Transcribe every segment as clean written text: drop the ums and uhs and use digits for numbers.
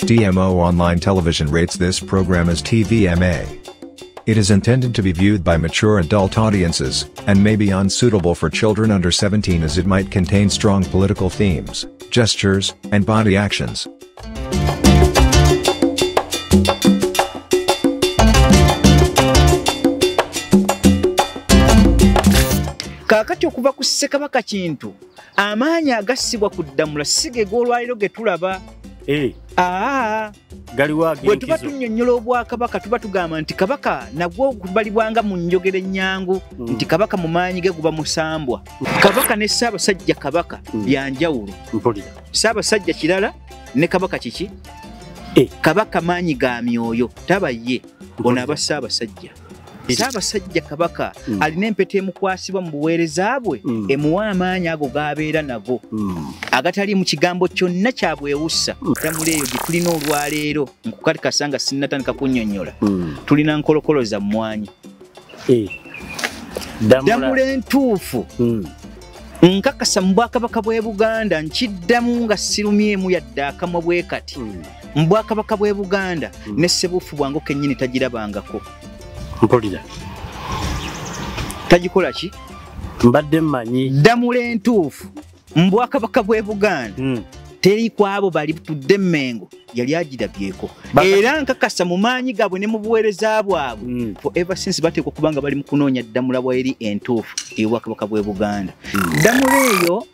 DMO Online Television rates this program as TVMA. It is intended to be viewed by mature adult audiences, and may be unsuitable for children under 17 as it might contain strong political themes, gestures, and body actions. Kakati okuva ku Ssekabaka Kintu, amaanyi agassibwa ku Ddamula sige g'olwaliro ge tulaba. Bwe tuba tunnyonnyola Obwakabaka tuba tugamba nti Kabaka nagwo gubalibwanga mu njogera ennyangu nti Kabaka mu maanyi ge guba musambwa. Kabaka ne Ssaabasajja Kabaka byanjawulo. Ssaabasajja kirala ne Kabaka kiki? Kabaka maanyi ga myoyo taba ye ono aba Ssaabasajja. Ssaabasajja Kabaka alina empeta emukwasibwa mu buweereza bwe emuwa amaanyi ago g'abeera nago agatali mu kigambo kyonna kya bwewussa. Ddamula eyo gye tulina olwaleero nkukalikasa nga sinnatandika kunnyonnyola tulina nkolokolo za mmwanyi. Ddamula entuufu nkakasa mu Bwakabaka bw'e Buganda nkiddamu nga sirumyemu yadde akamwa bwe kati mu Bwakabaka bw'e Buganda ne Ssebuufu bwangu kennyini tagirabangako. Mpulira. Tagikola ki? Mbadde mmanyi. Ddamula entuufu mu Bwakabaka bw'e Buganda teri kwabo bali tudde Mmengo yali agirabyeko. Era nkakasa mu maanyi gaabwe ne mu buweereza bwabwe forever since bateekwa kubanga bali mu kunoonya Ddamula bw'eri entuufu ew'Obwakabaka bw'e Buganda. Ddamula eyo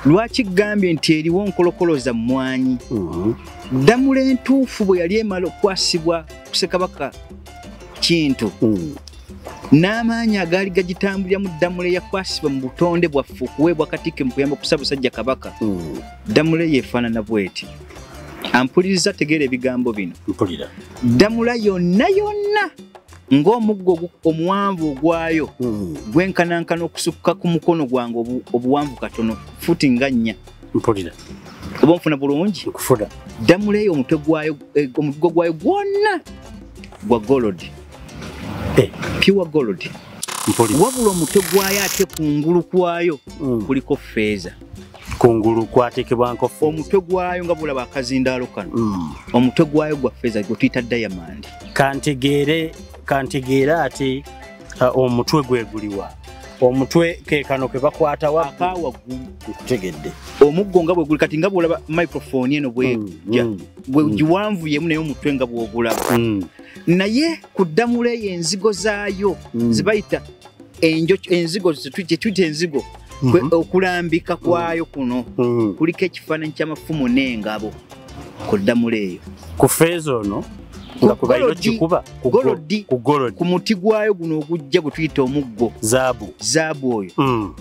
lwaki gambye nti eriwo nkolokolo za mmwanyi. Ddamula entuufu bwe yali emala okwasibwa ku Ssekabaka Kintu n'amaanyi agaali gagitambulira mu Ddamula eyakwasibwa mu butonde bwaffe okuweebwa Katikkiro mu kuyamba ku Ssaabasajja Kabaka. Ddamula yeefaanana bw'eti. Ampuliriza tegeera ebigambo bino. Ddamula yonna yonna ng'omuggo omuwanvu ogwayo gwenkanankana okusukka ku mukono gwange obuwanvu katono futi nga 4. Oba nfuna bulungi? Ddamula eyo omutwe gwayo omuggo gwayo gwonna gwa gold. Pure gold. Wabula omutwe gwayo ate kungulu kwayo kuliko feeza. Kungulu kwateekebwanko feeza. Omutwe gwayo nga bulaba akazindaalo kano. Omutwe gwayo gwa feeza gwe tuyita diamond. Kantegeere ate omutwe gweguliwa. Omutwe ke kano ke bakwata waggulu. Tegedde. Omuggo nga bwe guli kati nga bulaba microphone eno bwe giwanvu yemu naye omutwe nga bw'ogulaba. Naye ku Ddamula eyo enzigo zaayo zibayita enzigo tuyita enzigo okulambika kwayo kuno kuliko ekifaananyi ky'amafumu n'engabo ku Ddamula eyo. Ku feeza ono nga kubaliro kikuba ku muti gwayo guno ogujja gwe tuyita omuggo zaabu oyo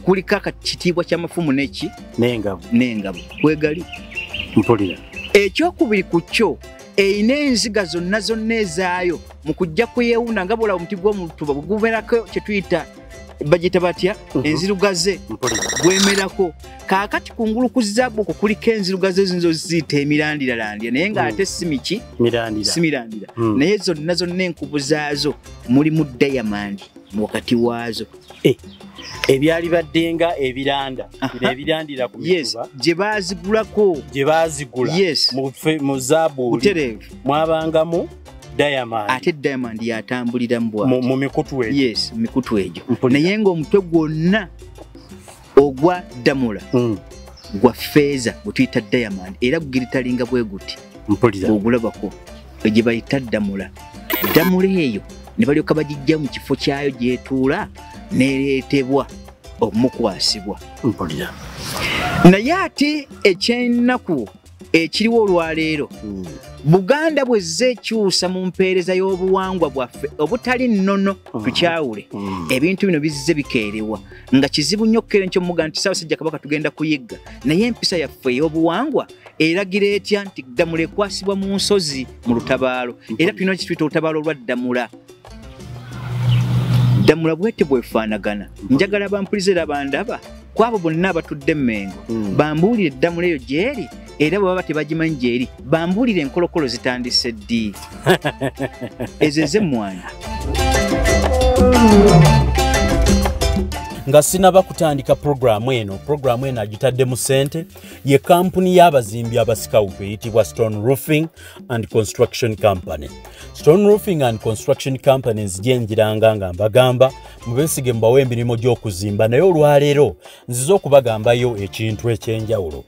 kuliko akakitiibwa ky'amafumu n'engabo kwegali. Mpulira. Ekyokubiri ku kyo eyina enziga zonna ezaayo mu kujja kweyeewuna nga bwolaba omuti gw'omutuba gubeerako kye tuyita bagita batya enzirugaze gwemerako. Kaakati kungulu ku zaabu okwo kuliko enzirugaze ezinzo ziyita emirandirarandira naye ng'ate si mirandira naye zonna enkubu zaazo mulimu diamond wakati waazo. Ebyali baddenga ebiranda ebirandira ku mituba gye baazigula mu zaabu butereevu mwabangamu diamond. Ate diamond yatambulira mu mikutu egyo. Mikutu egyo. Naye ng'omutwe gwonna ogwa Ddamula gwa feeza gwe tuyita diamond era gugiritalinga bwe guti. Ogulabako gye bayita Ddamula. Ddamula eyo ne balyoka bagijja mu kifo kyayo gy'etuula n'ereetebwa omukwasibwa. Naye ate ekyennaku ekiriwo olwaleero Buganda bwezze ekyusa mu mpeereza y'obuwangwa bwaffe obutali nnono tukyawule ebintu bino bizze bikeerewa nga kizibu nnyo okukera nkyo muga nti Ssaabasajja Kabaka tugenda kuyigga naye empisa yaffe ey'obuwangwa eragira etya nti Ddamula ekwasibwa mu nsozi mu lutabaalo era tulina ekituyita olutabaalo olwa Ddamula. Ddamula bwete bwefaanagana njagala bampulirize era bandaba kwabo bonna abatudde Mmengo bambuulire Ddamula eyo gyeri era baba tebagimanyi gyeri bambuulire enkolokolo zitandise ddi ezo ez'emmwanyi. nga sinaba kutandika programu eno agitadde mu ssente ye kampuni y'abazimbi abasikawutu eyitibwa Stone Roofing and Construction Company. Stone Roofing and Construction Company nzigyenjiranga nga mbagamba mubesige mbawe emirimu gy'okuzimba naye olwaleero nziza okubagambayo ekintu ekyenjawulo.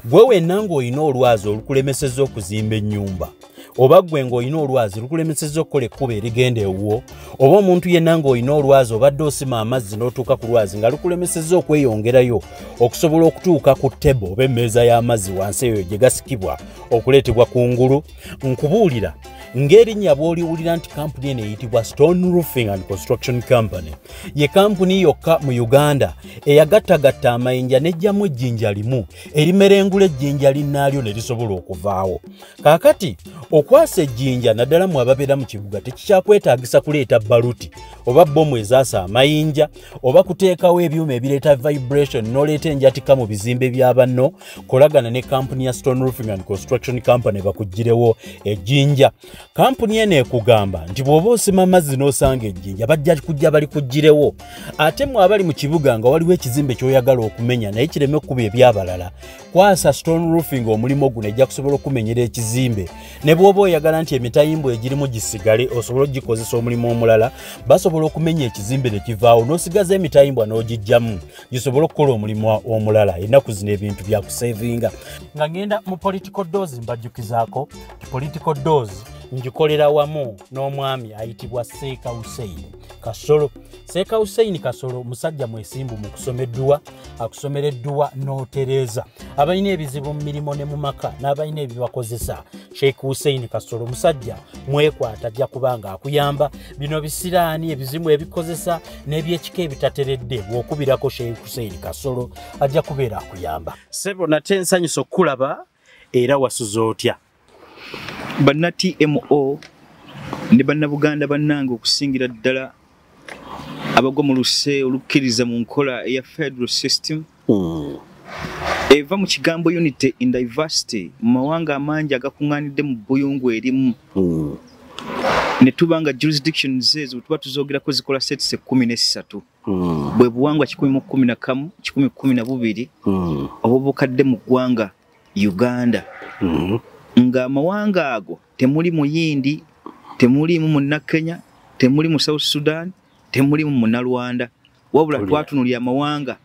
Gwe wenna ng'olina olwazi olukulemesezza okuzimba ennyumba oba gwe ng'olina olwazi lukulemesezza okukola ekkubo erigenda ewuwo oba omuntu yenna ng'olina olwazi obadde osima amazzi n'otuuka ku lwazi nga lukulemesezza okweyongerayo okusobola okutuuka ku ttebo oba emmeeza y'amazzi wansi eyo gye gasikibwa okuleetebwa kungulu, nkubuulira ng'erinnya bw'oliwulira nti kampuni eno eyitibwa Stone Roofing and Construction Company ye kampuni yokka mu Uganda eyagattagatta amayinja n'ejjamu ejjinja limu erimerengula ejjinja linnaalyo ne lisobola okuvaawo. Kaakati okwasa ejjinja naddala mu ababeera mu kibuga tekikyakwetaagisa kuleeta baluti oba bbomu ezaasa amayinja oba kuteekawo ebyuma ebireeta vibration n'oleeta enjatika mu bizimbe bya banno. Kolagana ne kampuni ya Stone Roofing and Construction Company bakuggirewo ejjinja. Kampuni eno ekugamba nti bw'oba osima amazzi n'osanga ejjinja bajja kujja bali kuggirewo. Ate mu abali mu kibuga nga waliwo ekizimbe ky'oyagala okumenya naye kireme okkuba ebyabalala, kwasa Stone Roofing omulimo guno ejja kusobola okumenyera ekizimbe. Ne bw'oba oyagala nti emitayimbo egirimu gisigale osobola ogikozesa omulimu omulala, basobola okumenya ekizimbe ne kivaawo n'osigaza emitayimbo n'ogijjamu gisobola okukola omulimu omulala. Ennaku zino ebintu bya kusevinga. Nga ngenda mu political dose mbajjukizaako political dose njikolera wamu n'omwami ayitibwa Seeka Hussein Kasolo. Seeka Hussein Kasolo musajja mwesimbu mu kusomeddwa, akusomereddwa n'otereeza abalina ebizibu mu mirimu ne mu maka n'abalina ebibakozesa. Sheikh Hussein Kasolo musajja mwekwata ajja kubanga akuyamba bino bisiraani ebizimu ebikozesa n'ebyekika ebitateredde bw'okubirako Sheikh Hussein Kasolo ajja kubeera akuyamba. Sebo nate nsanyusa okulaba era wasuza otya? Banna TMO ne bannabuganda bannange okusingira ddala abagwa mu luse olukkiriza mu nkola eya federal system eva mu kigambo unity in diversity mu mawanga amangi agakuŋŋaanidde mu buyungu erimu ne tubanga jurisdictions ezo tuba tuzogerako zikola sets 13 bwe buwangwa 111 112 obubukadde mu ggwanga Uganda. Nga amawanga ago temuli muyindi, temuli mu Munnakenya, temuli mu South Sudan, temuli mu Munnalwanda, wabula twatunulya amawanga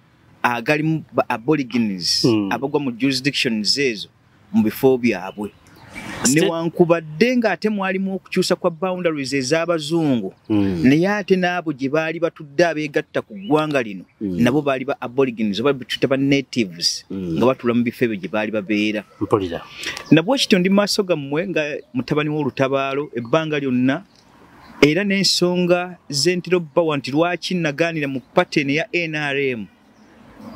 agali mu aborigines abagwa mu jurisdictions ezo mu bifo byabwe. Newankubadde nga ate mwalimu okukyusa kwa boundaries ez'abazungu naye ate n'abo gye baali batudde abeegatta ku ggwanga lino nabo baali ba aborigines oba tuta ba natives nga batula mu bifo ebyo gye baali babeera. Nabwe kityo ndi maaso gammwe nga mutabani w'olutabaalo ebbanga lyonna era n'ensonga z'entiro bbawa nti lwaki nagaanira mu pattern ya NRM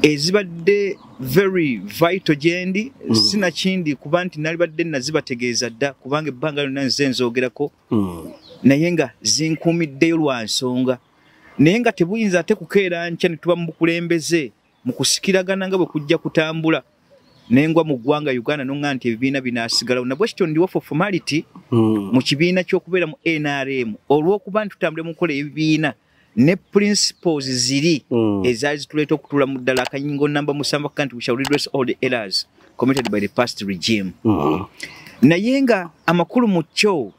ezibadde very vital gyendi sinakindi kuba nti nali badde nazibategeeza dda kubanga ebbanga lyonna nze nzoogerako naye nga zinkuumiddeyo lwa nsonga naye nga tebuyinza ate kukeera nkya ne tuba mu bukulembeze mu kusikiragana nga bwe kujja kutambula nengwa mu ggwanga Uganda n'oŋŋa nti ebibiina binaasigalawo. Nabwe kityo ndiwo for formality mu kibiina ky'okubeera mu NRM olw'okuba nti tutambule mu nkola ebibiina ne principles ziri ezaali zituleeta okutuula mu ddala akanyingo namba musamba kanti we shall redress all the errors committed by the past regime. Naye nga amakulu mu kyo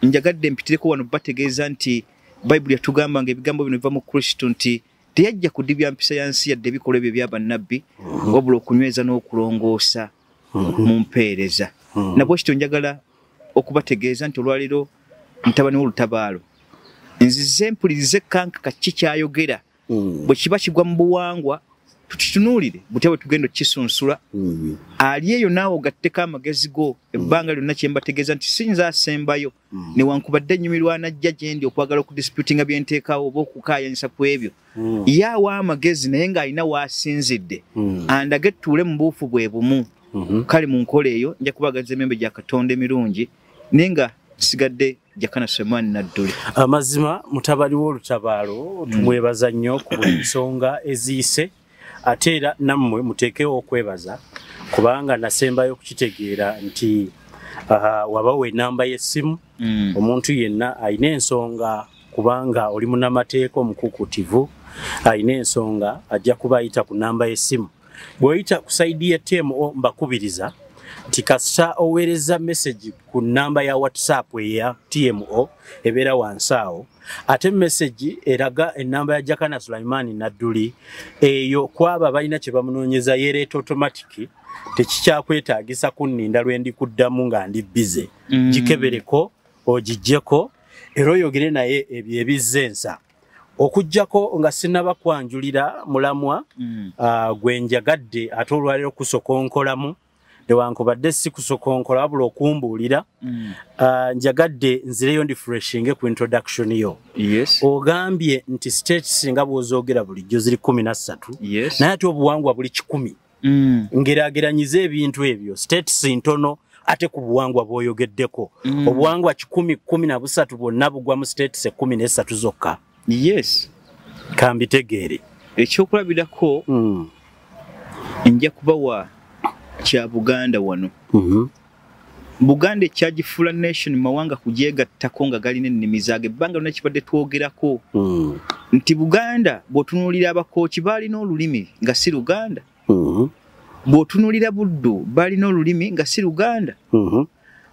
njagadde mpitireko wano bategeeza nti Bayibuli yatugamba nga ebigambo bino biva mu Kristo nti teyajja kudibya mpisa ya nsi yadde ebikolwa ebyo ebya bannabbi wabula okunyweza n'okulongoosa mu mpeereza. Nabwe kityo njagala okubategeeza nti olwaleero mutabani w'olutabaalo nzize mpulirize kanka kaki kyayogera bwe kiba kigwa mu buwangwa tukitunuulire butya bwe tugenda okukisunsula ali eyo naawe ogatteko amagezi go ebbanga lyonna kye mbategeeza nti sinza asembayo newankubadde ennyumirwa najja gye ndi okwagala okudisputinga bye nteekawo oba okukaayanyisa ku ebyo yaawa amagezi naye ng'alina w'asinzidde andage tuule mu buufu bwe bumu. Kale mu nkola eyo nja kubagaza emembe gya Katonda emirungi naye nga sigadde Jakana Semani Nadduli. Amazima mutabali w'olutabaalo tumwebaza nnyo ku buli nsonga eziise ate era nammwe muteekewo okwebaza kubanga nasembayo okukitegeera nti wabawo enamba y'essimu omuntu yenna alina ensonga kubanga oli munnamateeka omukukutivu alina ensonga ajja kubayita ku namba y'essimu. Bw'oyita ku saidi ya TMO mbakubiriza nti kasita oweereza message ku namba ya WhatsApp eya TMO ebeera wansi awo, ate message eraga enamba ya Jakana Sulaiman Nadduli eyo kwaba balina kye bamunoonyeza yereeta automatic, tekikyakwetaagisa kunninda lwe ndi kuddamu nga ndi busy. Gikebereko ogijjeko era oyogere naye ebyo ebizze ensa. Okujjako nga sinaba kwanjulira mulamwa gwe njagadde ate olwaleero kusokonkolamu newankubadde si kusokonkola wabula okumbuulira, njagadde nzireyo ndi freshinge ku introduction yo. Ogambye nti states nga bw'ozoogera bulijjo ziri 13 naye ate obuwangwa buli 10. Ngeraageranyiza ebintu ebyo states ntono ate ku buwangwa bw'oyogeddeko. Obuwangwa 10-13 bwonna bugwa mu states 13 zokka. Kambitegeere. Ekyokulabirako nja kubawa kya Buganda wano. Buganda ekyagifuula nation mawanga kujegattako nga galina ennimi zaage. Ebbanga lyonna kibadde twogerako nti Buganda bw'otunuulira abakooki baalina olulimi nga si Luganda. Bw'otunuulira Buddu baalina olulimi nga si Luganda.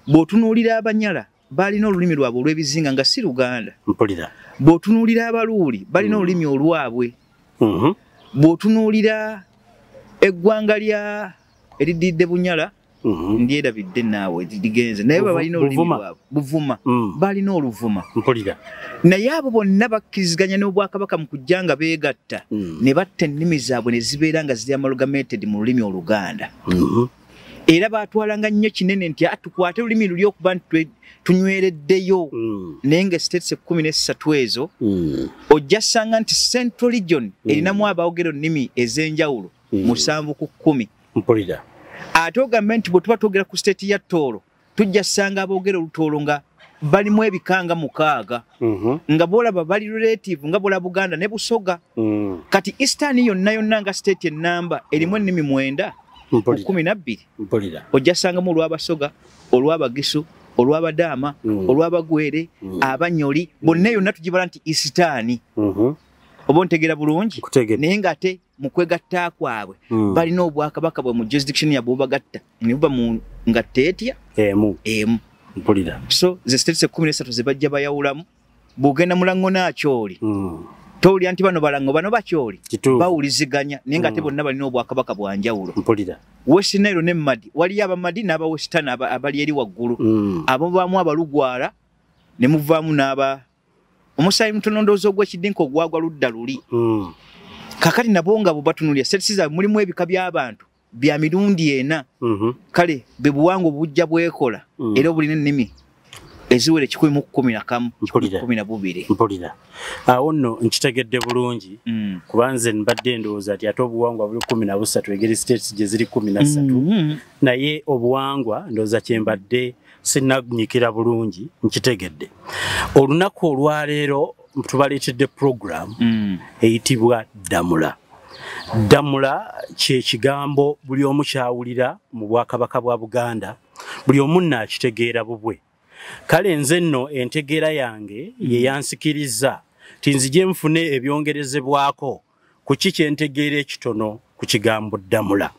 Bw'otunuulira Abanyala baalina olulimi lwabwe olw'ebizinga nga si Luganda. Bw'otunuulira Abaluuli balina olulimi olwabwe. Bw'otunuulira eggwanga lya erididde Bunyala ndyerabidde naawe ligenze naye balina olulimi lwabwe. Buvuma balina Oluvuma. Naye abo bonna bakkiriziganya n'Obwakabaka mu kujja nga beegatta ne batta ennimi zaabwe ne zibeera nga ziri amalugamented mu lulimi Oluganda. Era baatwalanga nnyo kinene nti tukwate olulimi luli okuba nti tunywereddeyo. Naye nga states 13 ezo ojja ssanga nti Central Region erinamu abaogera ennimi ez'enjawulo 7 ku 10. Ate ogambe nti bwe tuba twogera ku state ya Tooro tujja ssanga aboogera Olutooro nga balimu ebikanga 6 nga bw'olaba bali relative nga bw'olaba Buganda ne Busoga. Kati Eastern yonna nga state ennamba erimu ennimi 9 12. Ojja ssangamu Olw'Abasoga, Olw'Abagisu, Olw'Abadaama, Olw'Abagwere, Abanyoli, bonna yonna tugibala nti Eastern. Oba ontegeera bulungi? Naye ng'ate mu kwegatta kwabwe balina Obwakabaka bwe mu jurisdiction yabwe bubagatta ne buba mu ngatta etya? Emu. So ze states 13 ze bajja bayawulamu. Bw'ogenda Mulango n'Akyoli towulira nti bano Balango bano Bakyoli bawuliziganya naye ng'ate bonna balina Obwakabaka bwa njawulo. West Nile ne Madi waliyo Abamadi n'aba Western abali eri waggulu. Abo baamu Abalugwala ne muvaamu n'aba omusaayi mutono ndowooza ogw'ekiddinka ogwagwa ludda luli. Kakati nabo nga bo batunulira states zaabwe mulimu ebika by'abantu bya mirundi 4. Kale be buwangwa bujja bwekola era obulina ennimi eziwere 111. Awo nno nkitegedde bulungi kubanze mbadde ndowooza ati ate obuwangwa buli 13 egeri states gye ziri 13 naye obuwangwa ndowooza kyembadde sinagnyikira bulungi nkitegedde. Olunaku olwaleero tubaleetedde program eyitibwa Ddamula. Ddamula kye kigambo buli omu kyawulira mu Bwakabaka bwa Buganda, buli omu n'akitegeera bubwe. Kale nze nno entegeera yange ye yansikiriza tinzije nfune ebyongerezebwako ku kiki ntegeera ekitono ku kigambo Ddamula.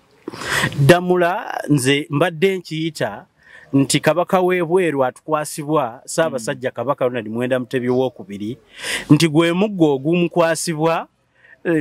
Ddamula nze mbadde nkiyita nti Kabaka w'ebweru atukwasibwa Ssaabasajja Kabaka Ronald Mwenda Mutebi II nti gwe muggo ogumukwasibwa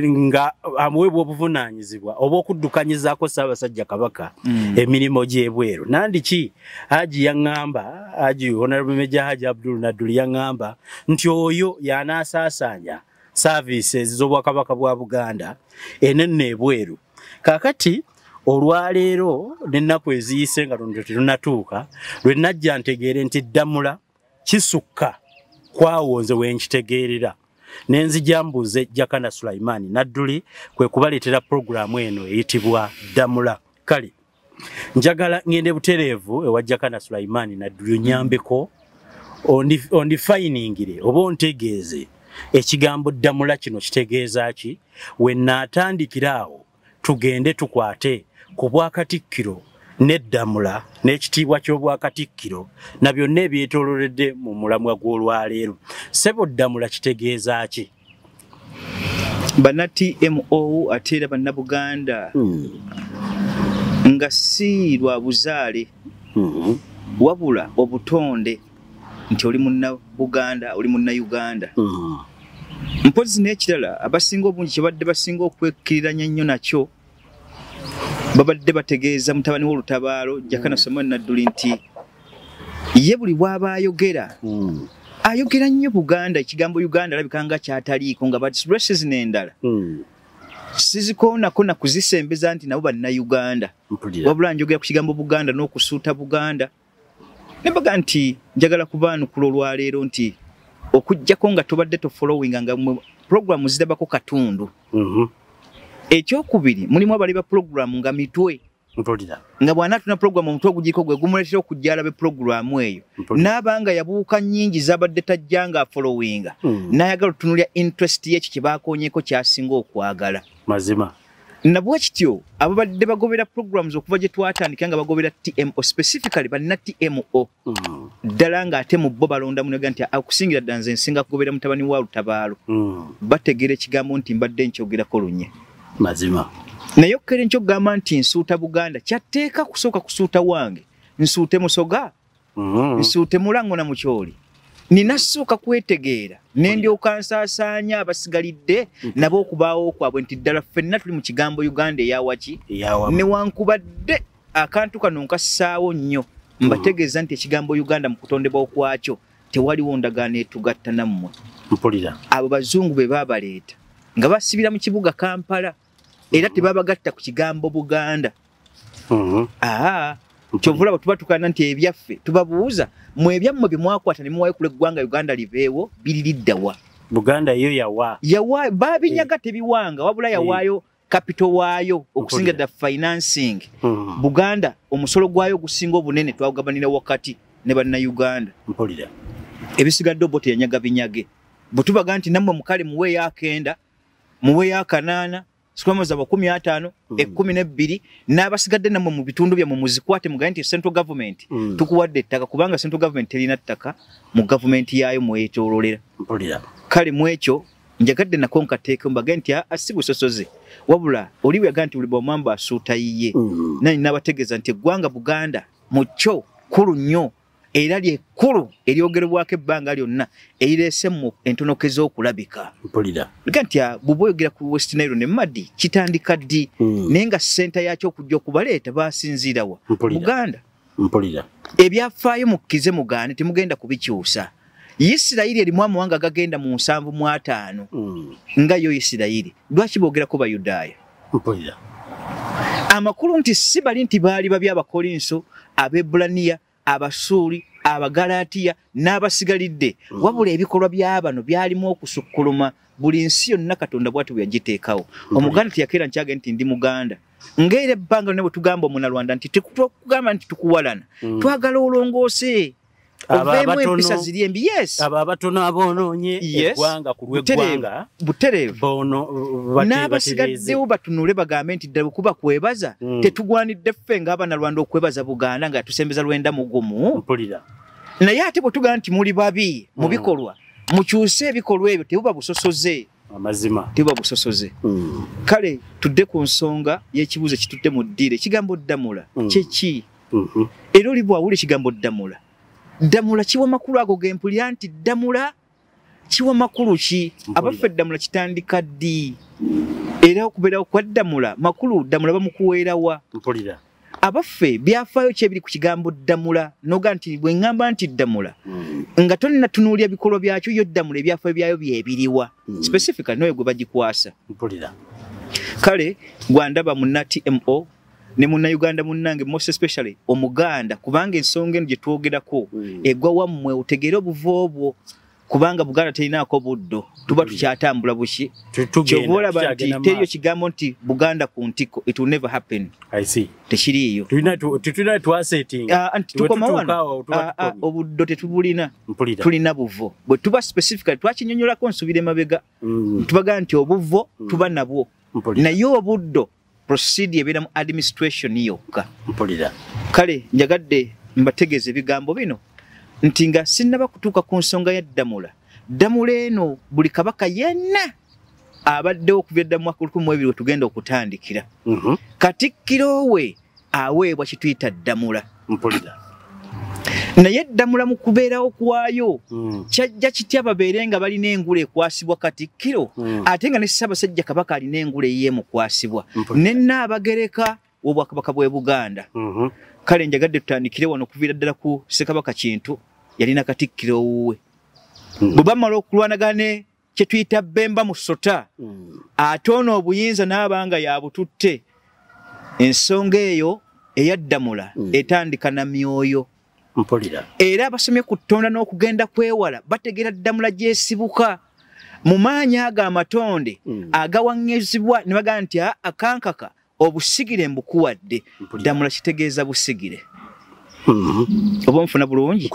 nga amuweebwa obuvunaanyizibwa oba okuddukanyizaako Ssaabasajja Kabaka emirimu gy'ebweru. Nandiki Haji yaŋŋamba, Haji Honorable Major Haji Abdul Nadduli yaŋŋamba nti oyo y'anaasaasanya services z'Obwakabaka bwa Buganda enenno ebweru. Kaakati olwaleero n'ennaku eziyise nga terunnatuuka lwe najja ntegeere nti Ddamula kisukka kwawonze wenkitegeerera. Nenzija mbuuze Jakana Sulaiman Nadduli kwe kubaleetera programu eno eyitibwa Ddamula. Kale njagala ngende butereevu ewa Jakana Sulaiman Nadduli onyambeko ondifainingire oba ontegeeze ekigambo Ddamula kino kitegeeza ki. We naatandikira awo tugende tukwate ku Bwakatikkiro n'Eddamula n'ekitiibwa ky'Obwakatikkiro na byonna ebyetooloredde mu mulamwa gw'olwaleero. Ssebo Ddamula kitegeeza ki? banati M.O ate era bannabuganda nga si lwa buzaale wabula obutonde nti oli munnabuganda oli munnayuganda mpozi n'ekirala abasinga obungi kyebadde basinga okwekkiririranya nnyo nakyo babadde bategeeza mutabani w'olutabaalo Jakana Samuel Nadduli nti ye buli bw'aba ayogera ayogera nnyo Buganda ekigambo Uganda alabika nga kyataliiko nga batisibulesizi n'endala sizikoonako na kuzisembeza nti nabo bannayuganda wabula njogera ku kigambo Buganda n'okusuuta Buganda ne baga nti njagala kubaanukula olwaleero nti okujjako nga tobadde tofollowinga nga programu zirabako katundu ekyokubiri mulimu abali ba programu nga mitwe nga bwana tuna programu omutwe ogujiko gwe gumuletera okujja alabe programu eyo n'abanga yabuuka nnyingi zabadde tajjanga followinga n'ayagala otunulya interest y'ekyo kye baakoonyeko kyasinga okwagala mazima nabwe kityo ababadde bagobera programs okuva gye twatandika nga bagobera TMO specifically banna TMO ddala nga ate mu bo balonda munoga nti akusingira ddala nze nsinga kugobera mutabani wa Lutabaalo bategera ekigambo nti mbadde nkyogerako lunye mazima naye okkere nkyogamba nti nsuuta Buganda kyatteeka kusooka kusuuta wange nsuute Musoga nsuute Mulango na Mukyoli nina sooka kwetegeera nendyoka nsaasaanya abasigalidde nabo okubaawo kwabwe nti ddala ffenna tuli mu kigambo Uganda eyawaki newankubadde akantu kano nkassaawo nnyo mbategeeza nti ekigambo Uganda mu kutondebwa okwakyo tewaliwo ndagaano etugatta nammwe mpulira abo bazungu be baabaleeta nga basibira mu kibuga Kampala era tebabagatta ku kigambo Buganda kyovula tuba tukana nti ebyaffe tubabuuza mu ebyammwe bye mwakwata ne muwayo kule eggwanga Uganda liveewo biririddawa Buganda yo yawa babinyaga tebiwanga wabula yawaayo capital waayo okusinga da financing Buganda omusolo gwayo gusinga obunene twagabanira wakati ne bannayuganda mpulira ebisigadde obote yanyaga binyage butubaga nti nammwe mukale muweeyo akenda muweeyo akanaana Sikomoza 15 12 n'abasigadde namwe mu bitundu bya mu muzikwate mugaye nti central government tukuwadde ettaka kubanga central government terina ttaka mu government yaayo mwetololera mpulira kale mwekyo njagadde nakonka teeke mbagaye nti asibusosoze wabula oliwe yaga nti buli bwamamba asuuta yiye nani nabategeeza nti eggwanga Buganda mucyo kulu nnyo era ly'ekkulu eryogerebwako ebbanga lyonna erireese mu entonokezo okulabika mpulira nti bw'oyogera ku West Nile ne Madi kitandika ddi naye nga ssenta yakyo okujja okubaleeta baasinziirawa Buganda mpulira ebyafaayo mukkize mugaane temugenda kubikyusa Isirayiri erimu amawanga gagenda mu 7 nga yo Isirayiri lwaki boogerako Bayudaaya mpulira amakulu nti si bali nti baali babi Abakolinso Abebulaniya Abasuuli Abagalatiya n'abasigalidde wabula ebikolwa by'abano byalimu okusukkuluma buli nsi yonna Katonda bw'ati bwe yagiteekawo omuganda teyakeera nkyaga nti ndi Muganda ng'era ebbanga ne bwe tugamba Omunnalwanda nti tekugamba nti tukuwalana twagala olongoose oveemu empisa ziri embi abo abatono aboonoonye eggwanga ku lw'eggwanga butereevu n'abasigaddewo batunule bagambe nti ddala kuba kwebaza tetugwanidde ffe ng'Abannalwanda okwebaza Buganda nga tusembeza 9 naye ate bwe tugamba nti muli babi mu bikolwa mukyuse ebikolwa ebyo tebuba busosoze amazima tebuba busosoze kale tudde ku nsonga y'ekibuuzo kitudde mu ddiiro ekigambo Ddamula kyeki era oli bwawula ekigambo Ddamula kiwa makulu ago gempulira nti Ddamula kiwa makulu ki abaffe Ddamula kitandika ddi era okubeerawo kwa Ddamula makulu Ddamula bamukuweerawa mpulira abaffe byafaayo ki ebiri ku kigambo Ddamula noga nti bwe ŋŋamba nti Ddamula nga tonnatunuulya bikolwa byakyo yo Ddamula ebyafaayo byayo byebiriwa specifically noyo gwe bagikwasa mpulira kale gwandaba munna TMO ne munnayuganda munnange most especially omuganda kubanga ensonga eno gye twogerako egwa wammwe otegeere obuvo obwo kubanga Buganda terinaako buddo tuba tukyatambula buki kyova olaba nti teriyo kigambo nti Buganda ku ntiko it will never happen tekiriiyo tukoma wano obuddo tetubulina tulina buvo bwe tuba specifically twakinyonyolako nsubira emabega tubagaa nti obuvo tuba nabwo naye obuddo proceed ebeera mu administration yokka mpulira kale njagadde mbategeeza ebigambo bino nti nga sinnaba kutuuka ku nsonga ya Ddamula eno buli kabaka yenna abadde okuvedda mu mwaka 2002 tugenda okutandikira. Katikkiro we aweebwa kituyita Ddamula. Mpulira. Naye Ddamula mu kubeerawo kwayo kyajja kitya babeere nga balina engule ekwasibwa Katikkiro ate nga ne Ssaabasajja Kabaka alina engule ye mukwasibwa ne Nnaabagereka w'Obwakabaka bw'e Buganda. Kale njagadde tutandikire wano okuviira ddala ku Ssekabaka Kintu yalina Katikkiro wuwe. Bwe bamala okulwanagane kye tuyita Bemba mu Sota ate ono obuyinza n'abanga yabututte. Ensonga eyo eya Ddamula etandika na myoyo. Mpulira. Era abasomye ku Tonda n'okugenda kwewala bategeera Ddamula gyesibuka mu maanyi ago amatonde agawaŋŋezibwa ne bagamba nti akankaka obusigire mbukuwadde. Ddamula kitegeeza busigire. Oba nfuna bulungi?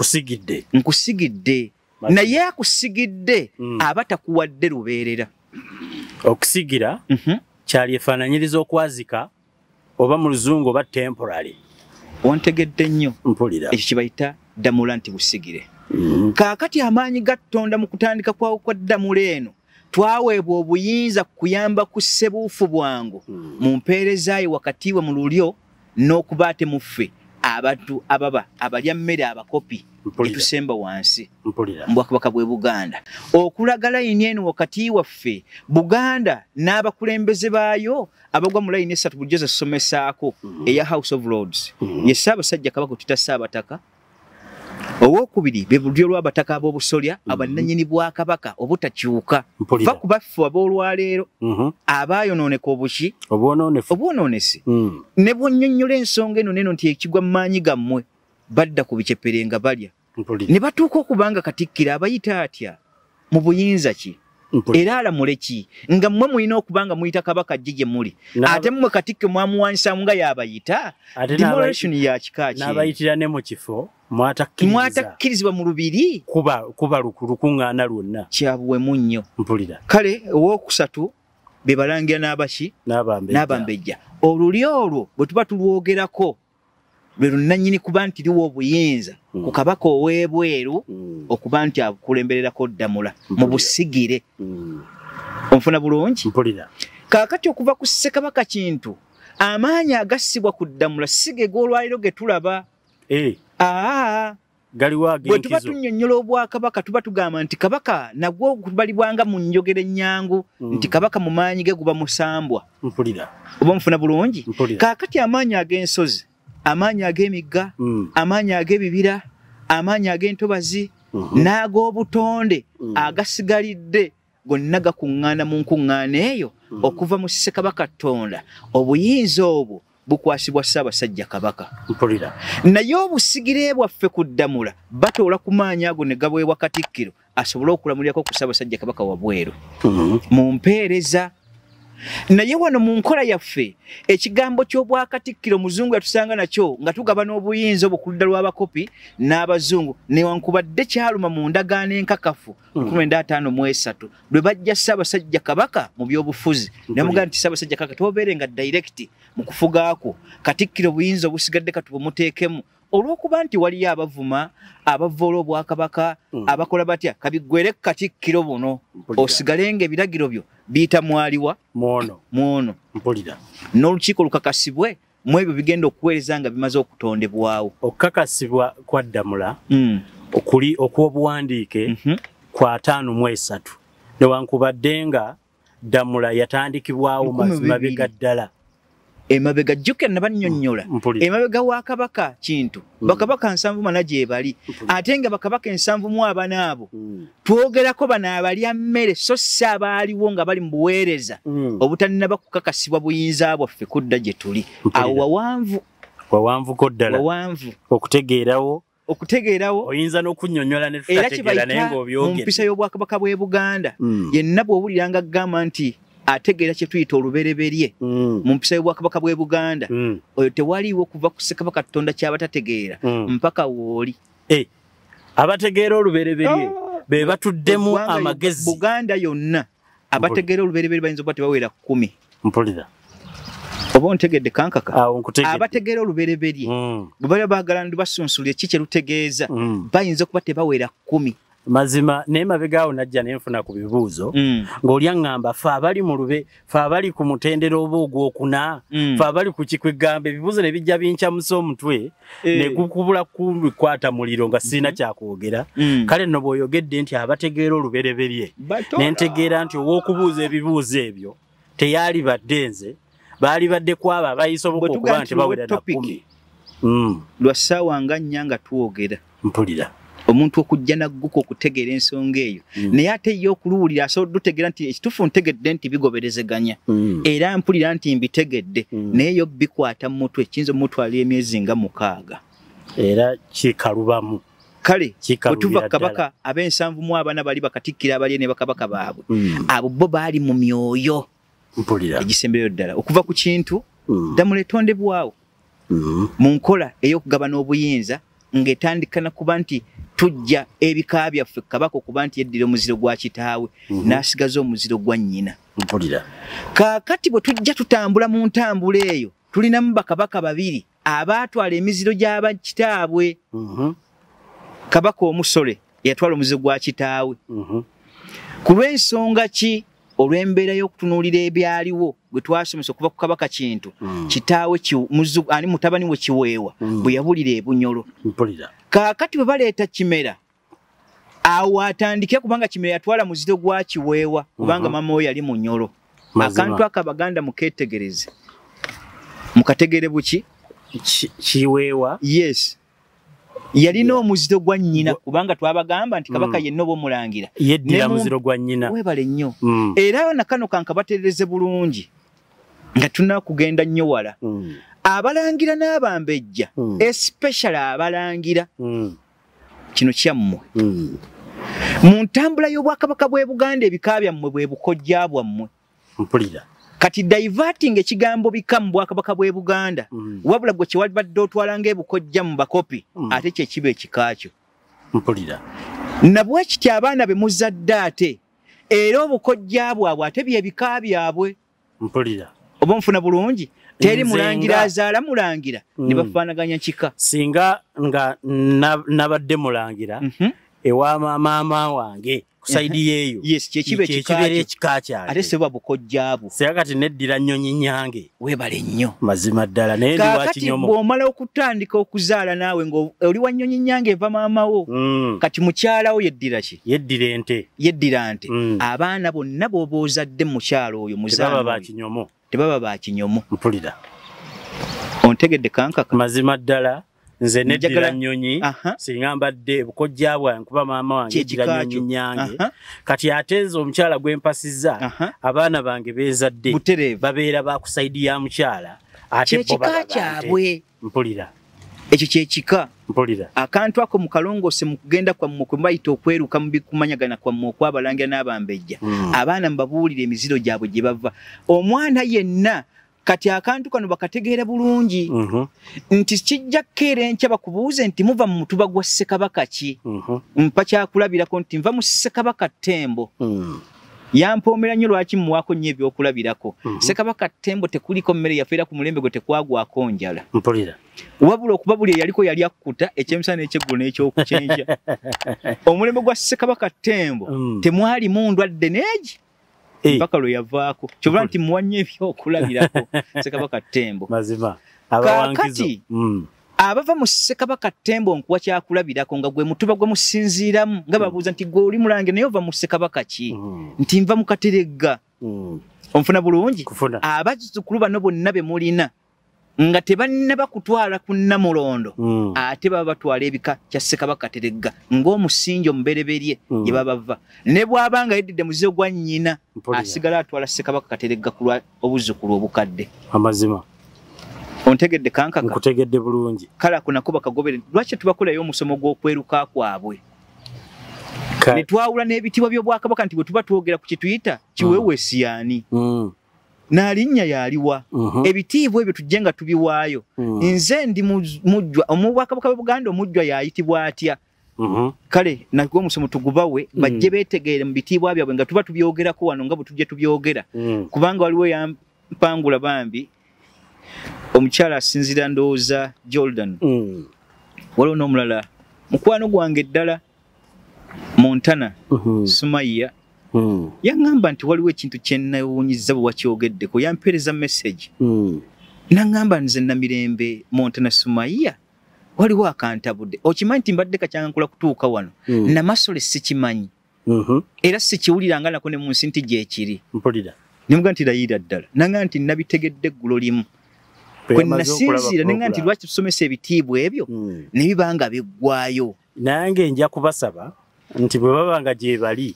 Nkusigidde. Naye akusigidde aba takuwadde lubeerera. Okusigira kyali efaananyiriza okwazika oba mu Luzungu oba temporary. Wantegedde nnyo. Mpulira. Ekyo kibayita Ddamula nti busigire. Kaakati amaanyi ga Tonda mu kutandika kwawo kwa Ddamula eno twaweebwa obuyinza kuyamba ku ssebuufu bwangu mu mpeerezaayo wakati we mu lulyo n'okuba ate muffe abantu ababa abalya mmere abakopi etusemba wansi mu Bwakabaka bw'e Buganda. Okulaga layini eno wakati waffe Buganda n'abakulembeze baayo abagwa mu layini esatu bulijjo zasome Ssaako eya House of Lords ye Ssaabasajja Kabaka tuta Ssaabataka. Owokubiri be bulyo lw'abataka ab'obusolya abannannyini Bwakabaka obutakyuka va ku baffe ab'olwaleero abaayonooneka obuki obwonoonesi ne bwonnyonnyola ensonga eno neno nti ekigwa mu maanyi gammwe badda ku bicepere nga balya ne batuuka okubanga Katikkiro abayita atya mu buyinza ki era alamule ki nga mmwe mulina okubanga muyita Kabaka gye gye muli ate mmwe Katikkiro mwamuwanisaamu nga yabayita demolition ya kika ki n'abayitira ne mu kifo mwatakkirizibwa mu lubiri kuba lukuŋŋaana lwonna kyabuwemu nnyo. Mpulira. Kale owookusatu be balangira n'abaki n'abambejja. Olulyo olwo bwe tuba tulwogerako lwe lunnannyini kuba nti liwa obuyinza ku Kabaka ow'ebweru okuba nti akulembererako Ddamula mu busigire. Onfuna bulungi? Mpulira. Kaakati okuva ku Ssekabaka Kintu amaanyi agassibwa ku Ddamula si ge g'olwaliro ge tulaba. Bwe tuba tunnyonnyola Obwakabaka tuba tugamba nti Kabaka nagwo okubalibwanga mu njogera ennyangu nti Kabaka mu maanyi ge guba musambwa. Oba nfuna bulungi? Kaakati amaanyi ag'ensozi, amaanyi ag'emigga, amaanyi ag'ebibira, amaanyi ag'entobazi n'ag'obutonde agasigalidde gonna gakuŋŋaana mu nkuŋŋaana eyo okuva mu Ssekabaka Tonda. Obuyinza obwo bukwasibwa Ssaabasajja Kabaka. Naye obusigire bwaffe ku Ddamula batoola ku maanyi ago ne gaweebwa Katikkiro asobole okulamulirako ku Ssaabasajja Kabaka wabweru mu mpeereza. Naye wano mu nkola yaffe ekigambo ky'Obwakatikkiro Muzungu yatusanga nakyo nga tugaba n'obuyinza obwo ku ludda lw'abakopi n'Abazungu newankubadde kyaluma mu ndagaano enkakafu 1953 lwe bajja Ssaabasajja Kabaka mu by'obufuzi ne mugamba nti Ssaabasajja Kabaka tobeere nga direct mu kufugaako Katikkiro obuyinza obusigadde katubumuteekemu olw'okuba nti waliyo abavuma abavoola Obwakabaka abakola batya kabiggwere Katikkiro buno osigale ng'ebiragiro byo biyita mwaliwa mwono. Mpulira. N'olukiiko lukakasibwe mu ebyo bigenda okuweereza nga bimaze okutondebwawo. Okukakasibwa kwa Ddamula okuli okw'obuwandiike kwa 5 newankubadde nga Ddamula yatandikibwawo mabega ddala. Emabega jjuke nabannyonnyola emabega wa Kabaka Kintu bakabaka 7 gye bali ate nga bakabaka 7 abana abo twogerako bano abalya mmere so si abaaliwo nga bali mu buweereza obutanaba kukakasibwa buyinza bwaffe kudda gye tuli awo wawanvuko ddala okutegeerawo oyinza n'okunnyonnyola ne tutategeera naye ng'obyogera mu mpisa y'Obwakabaka bw'e Buganda yenna bw'owuliranga gamba nti ategeera kye tuyita olubereberye mu mpisa y'Obwakabaka bw'e Buganda oyo tewaliiwo kuva ku Ssekabaka Katonda ky'abatategeera mpaka wooli abategeera olubereberye be batuddemu amagezi Buganda yonna abategeera olubereberye bayinza okuba tebawera 10. Mpulira. Oba ontegedde kankaka abategeera olubereberye bwe bali baagala ndi basunsulire ki kye lutegeeza bayinza okuba tebawera 10. mazima naye mabegaawo najja nenfuna ku bibuuzo ng'oli aŋŋamba fe abali mu lube fe abali ku mutendera oba ogwokuna fe abali ku kikwegamba ebibuuzo ne bijja bincamusa omutwe ne gukubula kubikwata muliro nga sirina kyakwogera kale nno bw'oyogedde nti abategeera olubereberye nentegeera nti ow'okubuuza ebibuuzo ebyo teyaali badde nze baali badde kwabo abayisoboka okuba nti bawera na 10 lwa ssaawa nga nnya nga tuwogera mpulira omuntu okujja nagguka okutegeera ensonga eyo naye ate ye okuluwulira asobodde otegeera nti ekituufu ntegedde nti bigoberezeganya era mpulira nti mbitegedde naye yo bikwata mu mutwe kiyinza omutwala emyezi nga 6 era kikalubamu kale bwetuva kabaka ab'ensanvu mu abana bali bakatikkiro abalye ne bakabaka baabwe abo bo baali mu myoyo mpulira egisembereyo ddala okuva ku kintu Ddamula etondebwawo mu nkola ey'okugabana obuyinza ng'etandikana kuba nti tujja ebika byaffe kabaka okuba nti yeddira omuziro gwa kitaawe n'asigaza omuziro gwa nnyina mpulira kaakati bwe tujja tutambula mu ntambula eyo tulinamu bakabaka babiri abaatwala emiziro gy'aba kitaabwe kabaka omusole eyatwala omuziro gwa kitaawe ku lw'ensonga ki olw'embeera y'okutunuulira ebyaliwo bwe twasomesa okuva ku kabaka kintu kitaawe ani mutabani we kiweewa bwe yabulira ebunyolo kaakati bwe baleeta kimera awo atandike kubanga kimera yatwala muziro gwa kiweewa kubanga mama we yali mu nyolo akantu aka Abaganda mukeetegereze mukategere buki kiweewa yes yalina omuziro gwa nnyina kubanga twabagamba nti kabaka yenna oba omulangira yeddira muziro gwa nnyina weebale nnyo era nakano kankabaterereze bulungi nga tuna kugenda nnyo wala abalangira n'abambejja especially abalangira kino kyammwe mu ntambula y'obwakabaka bw'e Buganda ebika byammwe bwe bukojja bwammwe mpulira kati diverting ekigambo bika mu bwakabaka bw'e Buganda wabula gwe kyewalibadde otwalanga ebukojja mu bakopi ate kye kiba ekikakyo mpulira nabwe kiti abaana be muzadde ate era obukojja bwabwe ate byebika byabwe mpulira oba nfuna bulungi teri mulangira azaala mulangira ne bafaanaganya kika singa nga nabadde mulangira ewa maama wange kusaidi yeeyo yes kyekibe ekika kyali ate seba bukojjaabu seka kati neddira nnyonyi nyange weebale nnyo mazima ddala naye ndi wa kinyomo bw'omala okutandika okuzaala naawe ng'oli wa nnyonyi nyange eva maamawo kati mukyalawo yeddira ki yeddira nte abaana bonna bw'oba ozadde mukyalo oyo muzaala tebaba ba kinyomo mpulira ontegedde kankaka mazima ddala nze neddira nnyonyi singa mbadde bukojja bwange kuba maama wange yeddira nnyonyi nyange kati ate nze omukyala gwe mpasizza abaana bange beezadde babeera bakusaidi ya mukyala ate bo kyabwe mpulira ekyo kyekika mpulira akantu ako mu kalongoose mu kugenda kwammwe kwe mbayita okweruka mu bikumanyagana kwammwe okwabalangira n'abambejja abaana mbabuulira emiziro gyabwe gye bava omwana yenna kati akantu kano bakategeera bulungi nti kijja kkeera enkya bakubuuze nti muva mu mutuba gwa Ssekabaka ki mpa kyakulabirako nti nva mu Ssekabaka Ttembo yampoomera nnyo lwaki muwaako nnyo ebyokulabirako Ssekabaka Ttembo tekuliko mmere yafeera ku mulembe gwe tekwagwako njala mpulira wabula okuba buli eyaliko yali akkuta ekyemisana ekyeggulo n'ekyokucenkya omulembe gwa Ssekabaka Ttembo temwalimu ndwadde neegi mpaka lwe yavaako kyobula nti muwa nnyo ebyokulabirako Ssekabaka Ttembo mazima kaakati abava mu Ssekabaka Ttembo nkuwa kyakulabirako nga gwe mutuba gwe musinziiramu nga babuuza nti gwe oli mulange naye ova mu Ssekabaka ki nti nva mu Kateregga onfuna bulungi abazzukulu bano bonna be mulina nga tebannaba kutwala ku Nnamulondo ate baba batwala ebika kya Ssekabaka Kateregga ng'omusingi omubereberye gye baba bava ne bw'aba nga yeddidde muziro gwa nnyina asigala atwala Ssekabaka Kateregga ku lwa obuzzukulu obukadde amazima ontegedde kankaka nkutegedde bulungi kale ako nako bakagobere lwaki tubakolayo omusomo gw'okweruka kwabwe ne twawula n'ebitiibwa by'obwakabaka nti bwe tuba twogera ku kituyita kiweewesiyani n'alinnya yaliwa ebitiibwa ebyo tujje nga tubiwaayo nze ndi mujjwa omubwakabaka bwe Buganda omujjwa yayitibwa atya kale nagwo omusomo tugubawe bajje beetegeere mu bitiibwa byabwe nga tuba tubyogerako wano nga bwe tujje tubyogera kubanga waliwo yampangula bambi omukyala asinzira ndowooza Jordan waliwo n'omulala mukwano gwange ddala Montana Sumaya yaŋŋamba nti waliwo ekintu kye nneewuunyizza bwe wakyogeddeko yampeereza message n'aŋŋamba nze Namirembe Montana Sumaya waliwo akantabudde okimanyi nti mbadde kacyangankula kutuuka wano namasole sikimanyi era sikiwulira nga nako ne mu nsi nti gyekiri nemuga nti layira ddala naŋŋamba nti nabitegedde eggulo limu kwe nasinziira neŋŋamba nti lwaki tusomesa ebitiibwa ebyo ne biba nga biggwaayo nange nja kubasaba nti bwe baba nga gye bali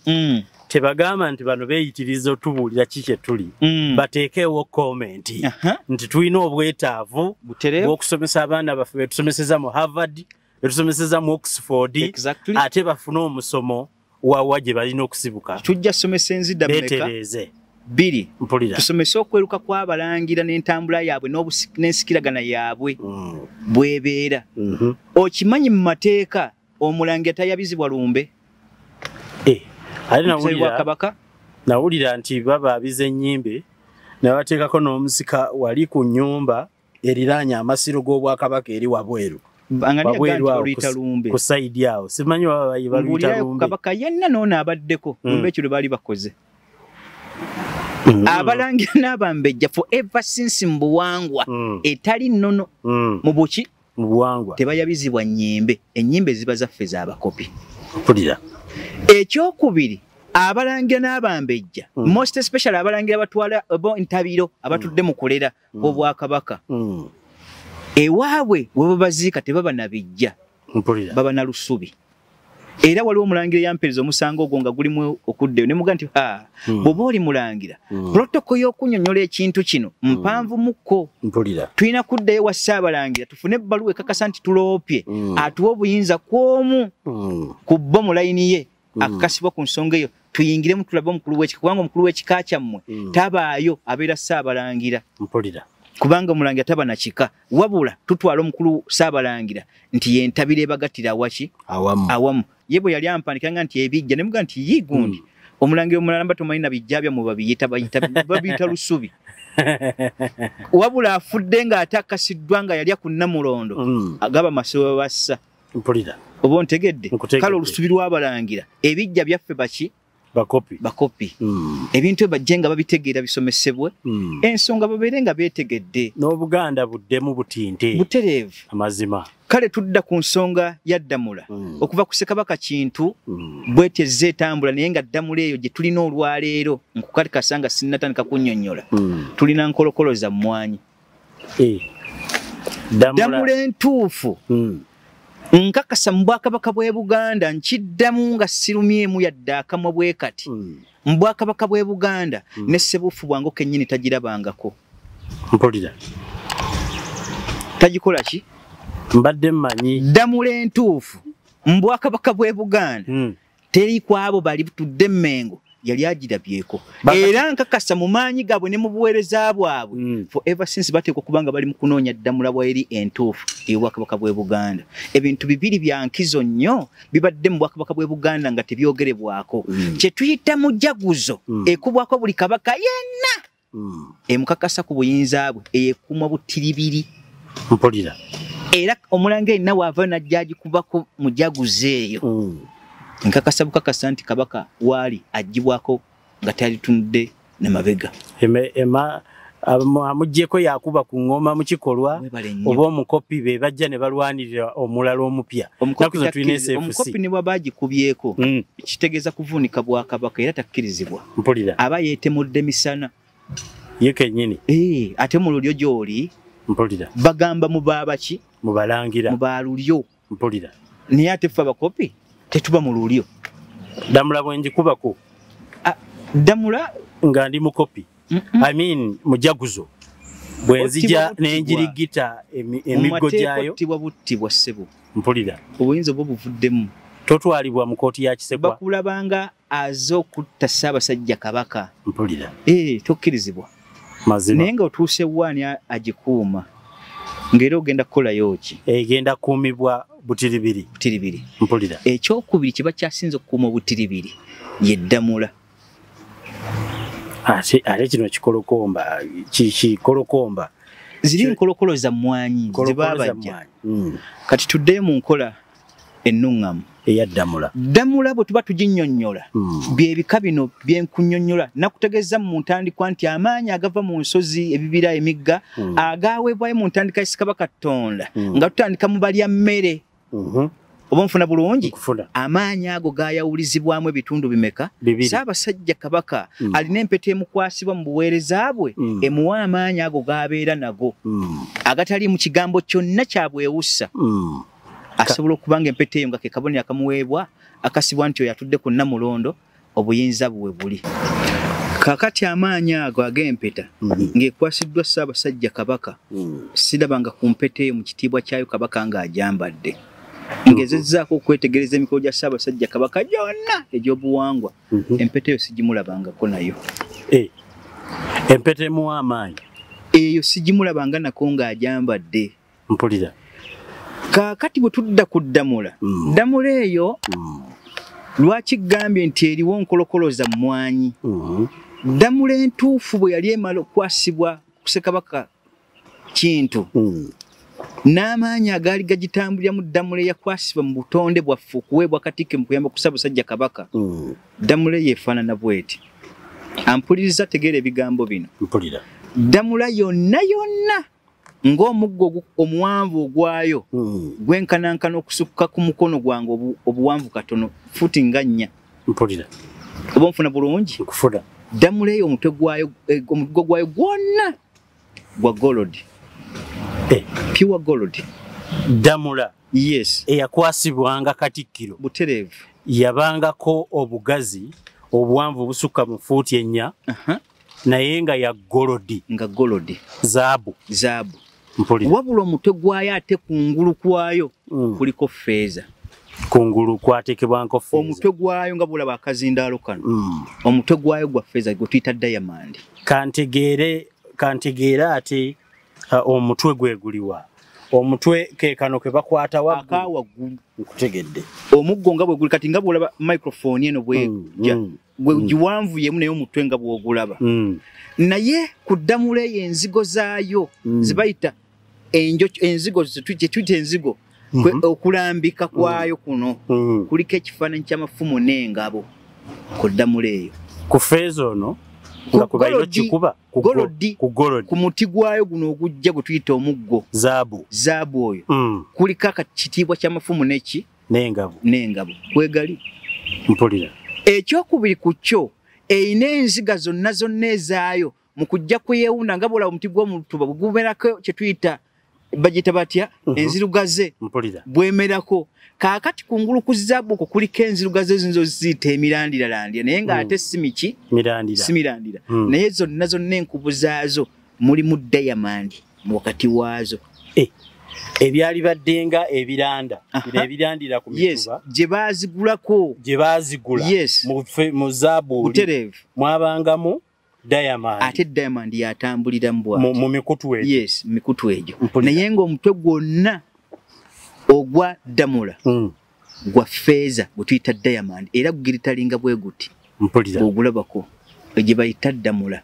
tebagamba nti bano beeyitiriza otubuulira ki kye tuli bateekeewo komenti nti tulina obwetaavu bw'okusomesa abaana baffe betusomeseza mu Harvard betusomeseza mu Oxford ate bafune omusomo wawa gye balina okusibuka tujja somesa enzidda beetereze biri tusomese okweruka kw'abalangira n'entambula yaabwe n'ensikiragana yaabwe bwebeera okimanyi mu mateeka omulangira tayabizibwa lumbe nawulira nti babaabiza ennyimbe nabateekako n'omusika wali ku nnyumba eriraanye amasiro g'obwakabaka eri wabweru ku saidi awo simanyi babayita lumbe kabaka yenna n'ono abaddeko lumbe ekyo lwe baali bakoze abalangira n'abambejja forever since mu buwangwa etali nnono mu buki mu buwangwa tebayabizibwa nnyimbe ennyimbe ziba zaffe z'abakopi mpulira ekyokubiri abalangira n'abambejja most especially abalangira batwala entabiro abatudde mu kulera obwakabaka ewaabwe we babaziika tebaba na bijja baba na lusubi era waliwo omulangira yampeereza omusango ogwo nga gulimu okuddeyo ne muga nti bw'oba oli mulangira protoko y'okunnyonnyola ekintu kino mpanvu mukko tulina kuddayo wa Ssaabalangira tufune ebbaluwa ekakasa nti tuloopye atuwa obuyinza kw'omu ku bbo mu layini ye akakasibwa ku nsonga eyo tuyingiremu tulabe omukulu w'ekika kubanga omukulu w'ekika kyammwe tabaayo abeera Ssaabalangira kubanga omulangira taba na kika wabula tutwala omukulu Ssaabalangira nti yentabira ebagatira waki awamu ye bwe yali ampandikanga nti ebijja ne muga nti yigundi omulangira omulala mba tomanyi na bijja bya mu babiyita lusubi wabula afudde ng'ate akasiddwa nga yalya ku Namulondo agaba masoba bassa oba ontegedde kale olusubi lw'abalangira ebijja byaffe baki bakopi ebintu ebajje nga babitegeera bisomesebwe ensonga babeere nga beetegedde n'Obuganda buddemu butinte butereevu amazima kale tudda ku nsonga ya Ddamula okuva ku Ssekabaka Kintu bwetezza etambula naye nga Ddamula eyo gye tulina olwaleero nkukalikasa nga sinnatandika kunnyonnyola tulina nkolokolo za mmwanyi Ddamula entuufu nkakasa mu Bwakabaka bw'e Buganda nkiddamu nga sirumyemu yadde akamwa bwe kati mu Bwakabaka bw'e Buganda ne Ssebuufu bwangu kennyini tagirabangako mpulira tagikola ki mbadde mmanyi Ddamula entuufu mu Bwakabaka bw'e Buganda teri kwabo bali tudde Mmengo yali agirabyeko era nkakasa mu maanyi gaabwe ne mu buweereza bwabwe forever since bateekwa kubanga bali mu kunoonya Ddamula bw'eri entuufu ey'Obwakabaka bw'e Buganda ebintu bibiri bya nkizo nnyo bibadde mu Bwakabaka bw'e Buganda nga tebyogerebwako kye tuyita mujaguzo ekubwako buli kabaka yenna emukakasa ku buyinza bwe eyekuuma butiribiri mpulira era omulangira yenna waava najja agikubako mujaguzo eyo nkakasa bukakasa nti kabaka waali agibwako nga talitunudde ne mabega amuggyeko yakuba ku ngoma mu kikolwa oba omukopi be bajja ne balwanirira omulala omupya omukopi ne bwaba agikubyeko kitegeeza kuvuunika Bwakabaka era takkirizibwa aba yeetemudde misana ye kennyini ate mu lulyo gy'oli bagamba mu baabaki mu balangira mu baalulyo mpulira naye ate ffe abakopi tetuba mu lulyo Ddamula bwe njikubako Ddamula nga ndi mukopi mujaguzo bwe nzija n'enjirigita emiggo gyayo buttibwa ssebo mpulira obuyinza obwo buvuddemu totwalibwa mu kooti ya Kisegwa bakulabanga aze okutta Ssaabasajja Kabaka mpulira tokkirizibwa mazima naye nga otuuse waani agikuuma ng'era ogenda kukolayo ki egenda kuumibwa butiribiri mpulira ekyokubiri kiba kyasinze okukuuma obutiribiri ye Ddamula ate kino kikolokomba ziri nkolokolo za mmwanyi ze baabajja kati tuddeyo mu nkola ennuŋŋamu eya Ddamula. Ddamula bwe tuba tuginnyonnyola bye bika bino bye nkunnyonnyola nakutegeeza mu ntandikwa nti amaanyi agava mu nsozi ebibira emigga agaweebwayo mu ntandika ya Ssekabaka Katonda nga tutandika mu balya mmere oba nfuna bulungi amaanyi ago gaayawulizibwamu ebitundu bimeka Ssaabasajja Kabaka alina empeta emukwasibwa mu buweereza bwe emuwa amaanyi ago gaabeera nago agatali mu kigambo kyonna kyabwewussa asobola okuba nga empeta eyo nga ke kabonero akamuweebwa akasibwa nti oyo atudde ku Nnamulondo obuyinza bwe buli kakati amaanyi ago ag'empeta ng'ekwasiddwa Ssaabasajja Kabaka sirabanga ku mpeta eyo mu kitiibwa kyayo Kabaka ng'agyambadde ngezezzaako okwetegereza emikolo gya Ssaabasajja Kabaka gyonna egy'obuwangwa empeta eyo sigimulabangako nayo empeta emuwa amaanyi eyo sigimulabanga nako ng'agyambadde mpulira kaakati bwe tudda ku Ddamula Ddamula eyo lwaki gambye nti eriwo nkolokolo za mmwanyi Ddamula entuufu bwe yali emala okwasibwa ku Ssekabaka Kintu n'amaanyi agaali gagitambulira mu Ddamula eyakwasibwa mu butonde bwaffe okuweebwa Katikkiro mu kuyamba ku Ssaabasajja Kabaka Ddamula yeefaanana bw'eti ampuliriza tegeera ebigambo bino Ddamula yonna yonna ng'omuggo omuwanvu ogwayo gwenkanankana okusukka ku mukono gwange obuwanvu katono futi nga 4 oba nfuna bulungi Ddamula eyo omutwe gwayo omuggo gwayo gwonna gwa gold pure gold Ddamula yes eyakwasibwanga Katikkiro butereevu yabangako obugazi obuwanvu busukka mu fuuti 4 naye nga ya golodi nga golodi zaabu wabula omutwe gwayo ate kungulu kwayo kuliko feeza kungulu kwateekebwanko feeza omutwe gwayo nga bulaba akazindaalo kano omutwe gwayo gwa feeza gwe tuyita diamond kantegeere ate omutwe gweguliwa omutwe ke kano ke bakwata waggulu nkutegedde omuggo nga bwe guli kati nga bwolaba microphone eno bwejja gwe giwanvu yemu naye omutwe nga bw'ogulaba naye ku Ddamula eyo enzigo zaayo zibayita enzigo kyetuyita enzigo okulambika kwayo kuno kuliko ekifaananyi ky'amafumu n'engabo ku Ddamula eyo ku feeza ono nga kubalino kikuba ku golodi ku muti gwayo guno ogujja gwe tuyita omuggo zaabu oyo kuliko akakitiibwa ky'amafumu n'engabo kwegali mpulira ekyokubiri ku kyo eyina enziga zonna ezaayo mu kujja kweyewunda nga bwolaba omuti gw'omutuba bwe gumerako kye tuyita bagita batya enzirugaze bwemerako kaakati kungulu ku zaabu okwo kuliko enzirugaze ezinzo ziyita emirandirarandira naye ng'ate si mirandira naye zonna enkubu zaazo mulimu diamond wakati waazo ebyali baddenga ebirandira ku mituba gye baazigula mu zaabu butereevu mwabangamu diamond ate diamond yatambulira mu mikutu egyo naye ng'omutwe gwonna ogwa Ddamula gwa feeza gwe tuyita diamond era gugiritalinga bwe guti ogulabako gye bayita Ddamula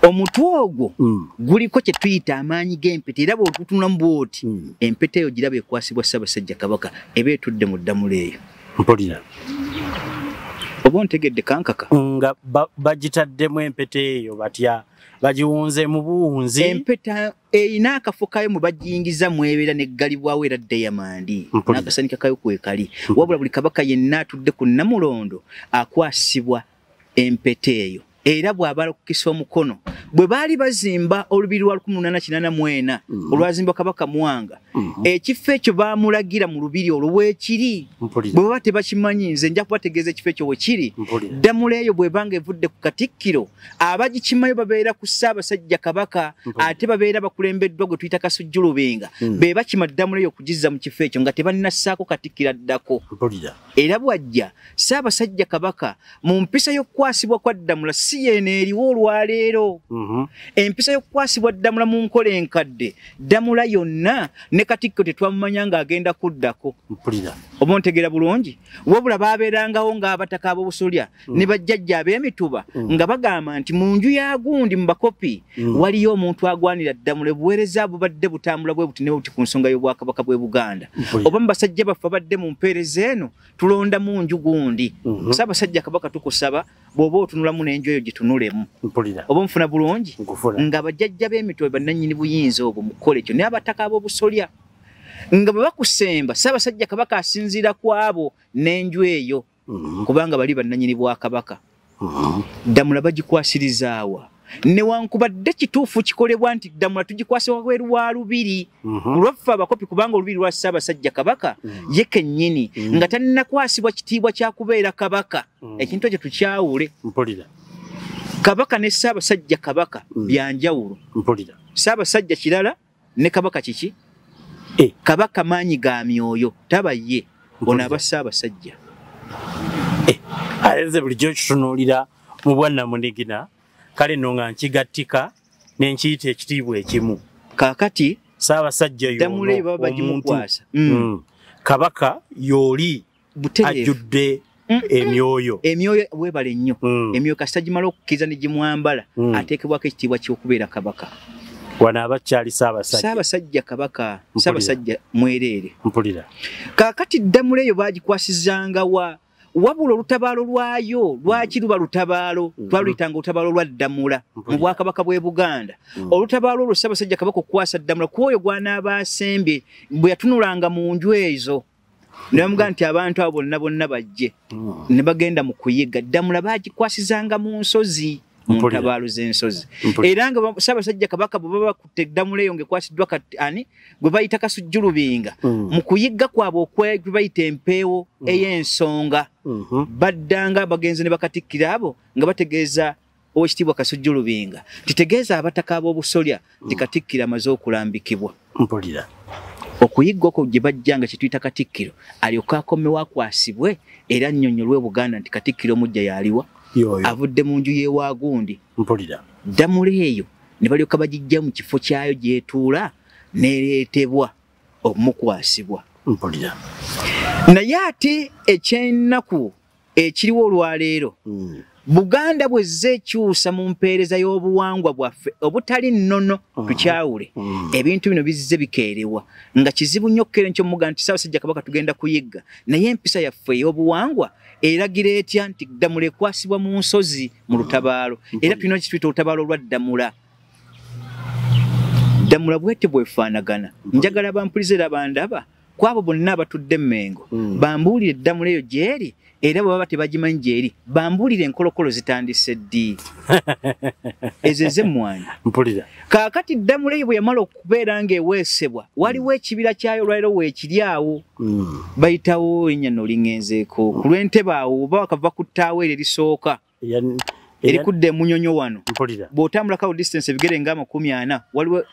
omutwe ogwo guliko kye tuyita amaanyi g'empeta era bw'otutunamu bw'oti empeta eyo giraba ekwasibwa Ssaabasajja Kabaka eba etudde mu Ddamula eyo oba ontegedde kankaka nga bagitaddemu empeta eyo batya bagiwunze mu buwunzi empeta eyina akafo kayo mwe bagiyingiza mwebeera neggalibwawo era diamond n'akasanika kayo kwekali wabula buli Kabaka yenna atudde ku Nnamulondo akwasibwa empeta eyo era bw'abala okukisa omukono bwe baali bazimba olubiri lwa 1884 olwazimbwa Kabaka Mwanga ekifo ekyo baamulagira mu lubiri olwo weekiri bwe baba tebakimanyi nze nja kubategeeza ekifo ekyo wekiri Ddamula eyo bw'ebanga evudde ku Katikkiro abagikimayo babeera ku Ssaabasajja Kabaka ate babeera bakulembeddwa gwe tuyita Kasujjulubinga be bakima Ddamula eyo okugizza mu kifo ekyo nga tebalina Ssaako Katikkiro addako era bw'ajja Ssaabasajja Kabaka mu mpisa y'okukwasibwa kwa Ddamula si yene eriwo olwaleero. Empisa y'okukwasibwa Ddamula mu nkola enkadde, Ddamula yonna ne Katikkiro tetwamumanya ng'agenda kuddako. Oba ontegeera bulungi? Wabula baabeerangawo ng'abataka ab'obusolya ne bajjajja ab'emituba nga bagamba nti mu nju ya gundi mu bakopi waliyo omuntu agwanira Ddamula, obuweereza bubadde butambula bwe buti ne buti ku nsonga y'Obwakabaka bw'e Buganda. Oba mu basajja baffe abadde mu mpeereza eno tulonda mu nju gundi. Ssaabasajja Kabaka tukusaba bw'oba otunulamu n'enju eyo gye tunulemu. Oba nfuna bulungi? Nga bajjajja b'emituba bannannyini buyinza obwo mu kukola ekyo, naye abataka ab'obusolya nga bwe bakusemba Ssaabasajja Kabaka asinziira ku abo n'enju eyo kubanga bali bannannyini bwa Kabaka. Ddamula bagikwasirizaawa newankubadde kituufu kikolebwa nti Ddamula tugikwase wabweru wa lubiri lwaffe abakopi kubanga olubiri lwa Ssaabasajja Kabaka ye kennyini nga tannakwasibwa kitiibwa kya kubeera Kabaka. Ekintu ekyo tukyawule. Kabaka ne Ssaabasajja Kabaka byanjawulo. Ssaabasajja kirala ne Kabaka kiki? Kabaka maanyi ga myoyo taba ye ono aba Ssaabasajja. Ayenze bulijjo kitunuulira mu bwannamunigina kale nno nga nkigattika n'enkiyita ekitiibwa ekimu. Kaakati Ssaabasajja Ddamula baba bagimukwasa. Kabaka y'oli ajjudde emyoyo. Emyoyo weebale nnyo. Emyoyo kasita gimala okukkiriza ne gimwambala ateekebwako ekitiibwa ky'okubeera Kabaka. Wano abakyali Ssaabasajja Kabaka, Ssaabasajja mwereere. Kaakati Ddamula eyo baagikwasizanga wabula olutabaalo lwayo lwaki luba lutabaalo twaluyitanga olutabaalo lwa Ddamula mu Bwakabaka bw'e Buganda. Olutabaalo olwo Ssaabasajja Kabaka okukwasa Ddamula kwoyo gw'anaaba asembye bwe yatunulanga mu nju ezo ne bamugamba nti abantu abo bonna bajje ne bagenda mu kuyiga. Ddamula baagikwasizanga mu nsozi mu ntabaalo z'ensozi. Era nga Ssaabasajja Kabaka bwe baba bakutte Ddamula eyo ng'ekwasiddwa ani gwe bayita Kasujjulubinga mu kuyigga kwabwe gwe bayita empeewo ey'ensonga baddanga bagenzi ne Bakatikkiro abo nga bategeeza Oweekitiibwa Kasujjulubinga titegeeza abataka ab'obusolya nti Katikkiro amaze okulambikibwa. Okuyigga okwo gye bajjanga kye tuyita Katikkiro alyoke akomewo akwasibwe era annyonnyolwe Buganda nti Katikkiro mujja y'aliwa avudde mu nju y'ewa gundi. Ddamula eyo ne balyoka bagijja mu kifo kyayo gy'etuula n'ereetebwa omukwasibwa. Naye ate ekyennaku ekiriwo olwaleero Buganda bwezze ekyusa mu mpeereza y'obuwangwa bwaffe obutali nnono tukyawule ebintu bino bizze bikeerewa nga kizibu nnyo okukera nkyo muga nti Ssaabasajja Kabaka tugenda kuyigga naye empisa yaffe ey'obuwangwa eragira etya nti Ddamula ekwasibwa mu nsozi mu lutabaalo era tulina ekituyita olutabaalo lwa Ddamula. Ddamula bwete bwefaanagana njagala bampulize era bandaba kwabo bonna abatudde Mmengo bambuulire Ddamula eyo gyeri era bwe baba tebagimanyi gyeri bambuulire enkolokolo zitandise ddi ezo ez'emmwanyi. Kaakati Ddamula eyo bwe yamala okubeera ng'eweesebwa waliwo ekibira kyayo olwaleero weekiri awo bayitawo erinnya nno lingenzeeko ku lw'entebe awo oba wakava ku ttaawo eryo erisooka erikudde emunyonyo wano bw'otambulakawo distance ebigere nga 40 waliwo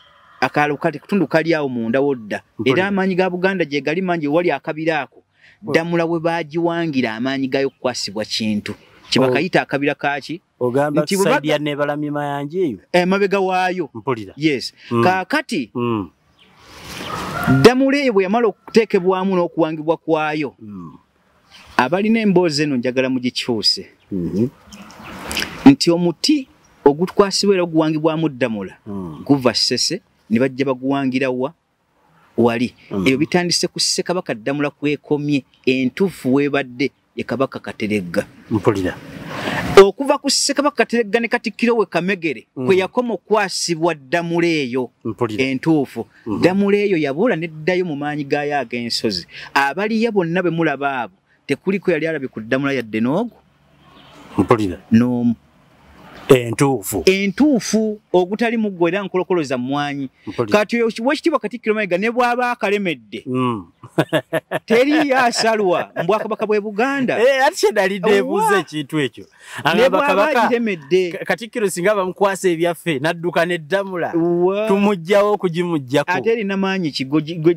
akaalo kati kutundu kali awo munda wodda era amaanyi ga Buganda gye gali mangi wali akabira ako. Ddamula bwe baagiwangira amaanyi gayo okukwasibwa kintu kye bakayita akabira kaaki ogamba saidi ya nebalamye mayanja eyo emabega waayo. Yes. Kaakati Ddamula eyo bwe yamala okuteekebwamu n'okuwangibwa kwayo abalina emboozi eno njagala mugikyuse nti omuti ogukwasibwa era oguwangibwamu Ddamula guva Ssese ne bajja baguwangira wali ebyo bitandise ku Ssekabaka Ddamula kwekomye entuufu weebadde ye Kabaka Kateregga. Okuva ku Ssekabaka Kateregga ne Katikkiro we Kamegere kwe yakoma okwasibwa Ddamula eyo entuufu. Ddamula eyo yabula neddayo mu maanyi gaayo ag'ensozi abaliyo bonna be mulaba abo tekuliko yali alabye ku Ddamula yadde n'ogu n'omu. Entuufu ogutali muggo era nkolokolo za mmwanyi kati wekitiibwa Katikkiro Mayiga ne bw'aba akalemedde teri asalwa mu Bwakabaka bw'e Buganda ate kyedalidde ebuuza ekintu ekyo Katikkiro singa bamukwasa ebyaffe n'adduka ne Ddamula tumugjawo okugimuggyako ate erina maanyi ki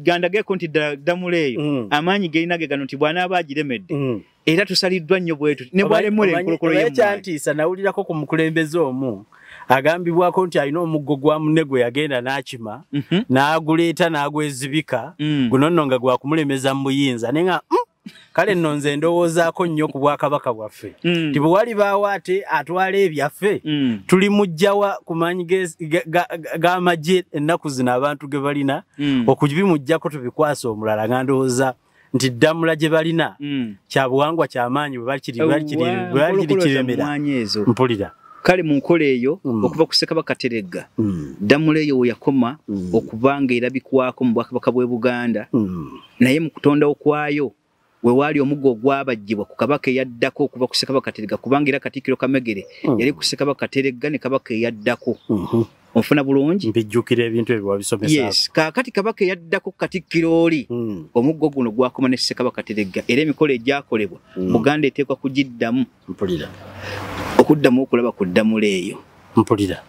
gandageko nti Ddamula eyo amaanyi gerina ge gano nti bw'anaaba agiremedde era tusaliddwa nnyo bwetu ne bwalemula enkolokolo y'ekyantiisa nawulirako ku mukulembeze omu agambibwako nti alina omuggo gwa munne gwe yagenda n'akima n'aguleeta n'agwezibika guno nno nga gwakumulemeza mu buyinza naye nga kale nno nze ndowoozaako nnyo ku Bwakabaka bwaffe ti bwe walibaawo ate atwala ebyaffe tuli mujjawa ku maanyi g'amagye ennaku zino abantu ge balina okubimuggyako tubikwasa omulala nga ndowooza nti Ddamula gye balina kya buwangwa ky'amaanyi bwe bakiri kiremera mpulira kale mu nkola eyo okuva ku Ssekabaka Kateregga Ddamula eyo we yakoma okubanga erabikwako mu Bwakabaka bw'e Buganda naye mu kutondawo kwayo we waali omuggo ogwabajjibwa ku Kabaka eyaddako okuva ku Ssekabaka Kateregga kubanga era Katikkiro Kamegere yali ku Ssekabaka Kateregga ne Kabaka eyaddako onfuna bulungi mbijjukira ebintu ebyo wabisomesaako yes kaakati Kabaka eyaddako Katikkiro oli omuggo guno gwakoma ne Ssekabaka Kateregga era emikolo egyakolebwa Buganda eteekwa kugiddamu mpulira okuddamu okulaba ku Ddamula eyo mpulira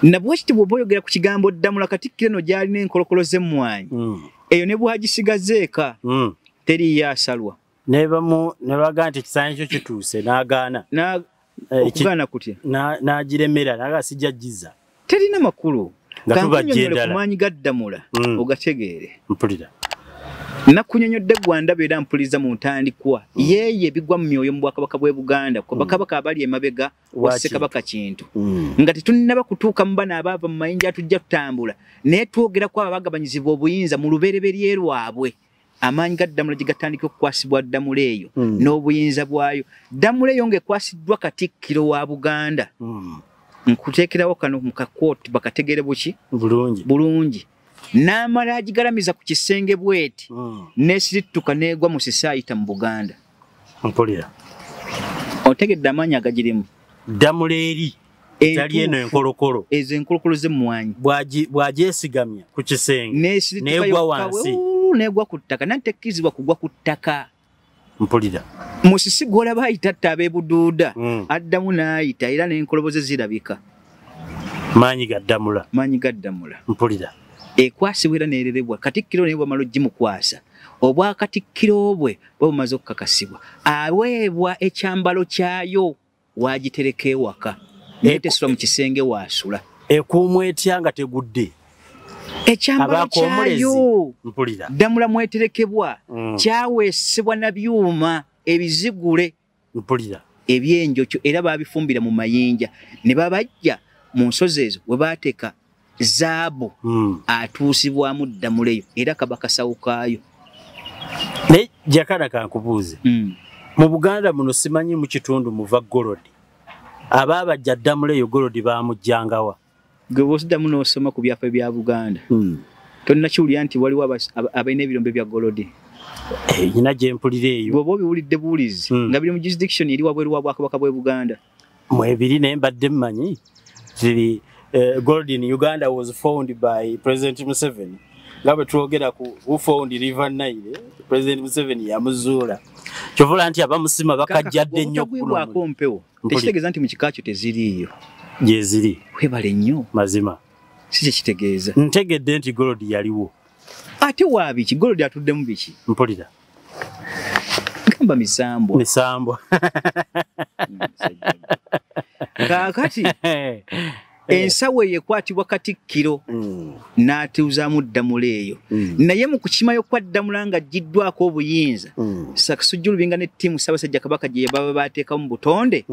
nabwe kiti bw'oba oyogera ku kigambo Ddamula Katikkiro eno gy'alina enkolokolo z'emmwanyi eyo ne bw'agisigazeeka teri yasalwa ne bagaa nti ekisaanyi kyo kituuse n'agaana okugaana kutya n'agiremera naga sijjajjiza terina makulu nga tubajja endala ku maanyi ga Ddamula ogategeere mpulira nakunyonyodde gwandaba era mpuliriza mu ntandikwa yeeye ebigwa mu myoyo mu Bwakabaka bw'e Buganda ku bakabaka abali emabega wa Ssekabaka Kintu nga tetunnaba kutuuka mu bano abaava mu mayinja tujja tutambula naye twogera ku abo bagabanyizibwa obuyinza mu lubereberye lwabwe amaanyi ga Ddamula gye gatandika okukwasibwa Ddamula eyo n'obuyinza bwayo Ddamula eyo ng'ekwasiddwa Katikkiro wa Buganda nkuteekerawo kano mu kakooti bakategeere buki bulungi n'amala agigalamiza ku kisenge bweti n'esirittuka n'egwa mu sisaayita mu Buganda mpulira otegedde amaanyi agagirimu Ddamula eri tali eno enkolokolo ezo enkolokolo z'emmwanyi bw'agyesigamya ku kisenge n'egwa wansi n'egwa ku ttaka nantekkirizibwa kugwa ku ttaka mpulira musisi gw'olaba ayita tte ab'e Buduuda addamu n'ayita era n'enkoloboze zirabika maanyi ga Ddamula mpulira ekwasibwa era neererebwa Katikkiro naye bw'amala ogimukwasa obwa Katikkiro bwe bumaze okukakasibwa aweebwa ekyambalo kyayo waagitereka ewaka netesula mu kisenge waasula ekuumwa etya nga tegudde ekyambalo kyayo Ddamula mweterekebwa kyaweesebwa na byuma ebizigule mpulira ebyenjokyo era baabifumbira mu mayinja ne babajja mu nsozi ezo we baateeka zaabu atuusibwamu Ddamula eyo era kaba kasawukaayo naye Jakana kankubuuze mu Buganda muno simanyi mu kitundu muva golodi abaabajja Ddamula eyo golodi baamujjangawa gwe bw'osiddamu n'osoma ku byaffe bya Buganda tonnakiwulira nti waliwo abalina ebirombe bya golodi nyina gye mpulira eyo bw'oba obiwulidde buwulizi nga biri mu jurisdiction eri wabweru wa Bwakabaka bw'e Buganda mwebiri naye mbadde mmanyi ziri gold in Uganda was found by President Museveni. Ngabe tuogera ku who found River Nile, President Museveni yamuzuula. Kyovula nti abamusima bakajjadde nnyo kuno. Kompewo. Tekitegeeza nti mu kikakyo teziriyo. Je ziri. Webale nnyo. Mazima. Si kitegeeza. Ntegedde nti gold yaliwo. Ate waabiki gold atudde mu biki? Mpulira. Kamba misambo. Misambo. Kakati. Ensawo yekwatibwa Katikkiro n'atuuzaamu Ddamula eyo naye mu kukimayo kwa Ddamula nga ajjiddwako obuyinza Ssaakasujjulubinga ne ttiimu Ssaabasajja Kabaka gye baba baateekawo mu butonde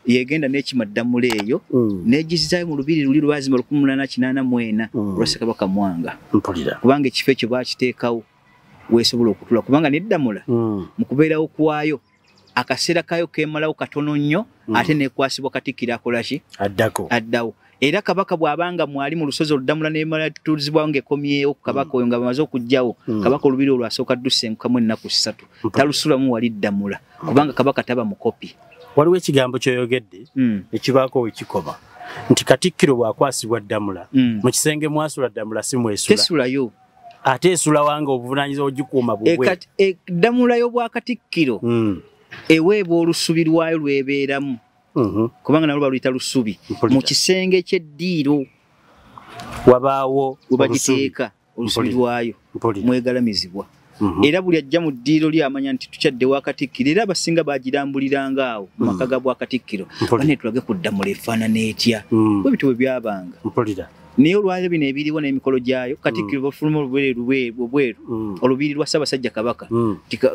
yegenda n'ekima Ddamula eyo n'egizaayo mu lubiri luli lwazima 1884 lwa Ssekabaka Mwanga kubanga ekifo ekyo baakiteekawo weesobola okutula kubanga ne Ddamula mu kubeerawo kwayo akaseera kayo keemalawo katono nnyo ate neekwasibwa Katikkiro akolaki addawo era Kabaka bw'abanga mwali mu lusozi Ddamula n'emala tutuuzibwawo ng'ekomyewo Kabaka oyo nga bamaze okujjawo Kabaka olubiri olwo asooka ddusengukamu ennaku 3 talusulamu wali Ddamula kubanga Kabaka taba mukopi. Waliwo ekigambo ky'oyogedde ekibaako wekikoma nti Katikkiro bw'akwasibwa Ddamula mu kisenge mwasula Ddamula si mwesula. Tesulayo. Ate esula wange obuvunaanyizibwa ogikuuma bubwe. Ddamula y'obwa Katikkiro eweebwa olusubi lwayo lw'ebeeramu. Kubanga nalwo baluyita lusubi. Mu kisenge ky'eddiiro wabaawo bagiteeka olusubi lwayo mwegalamizibwa. Era buli ajja mu ddiiro lyamanya nti tukyadde wa Katikkiro era abasinga bagirambuliranga awo mu maka ga bwa Katikkiro. Bane tulage ku Ddamula efaanana etya. Bwe bityo bwe byabanga. Naye olwaleero bino ebiriwo n'emikolo gyayo Katikkiro bafuluma obweru olubiri lwa Ssaabasajja Kabaka.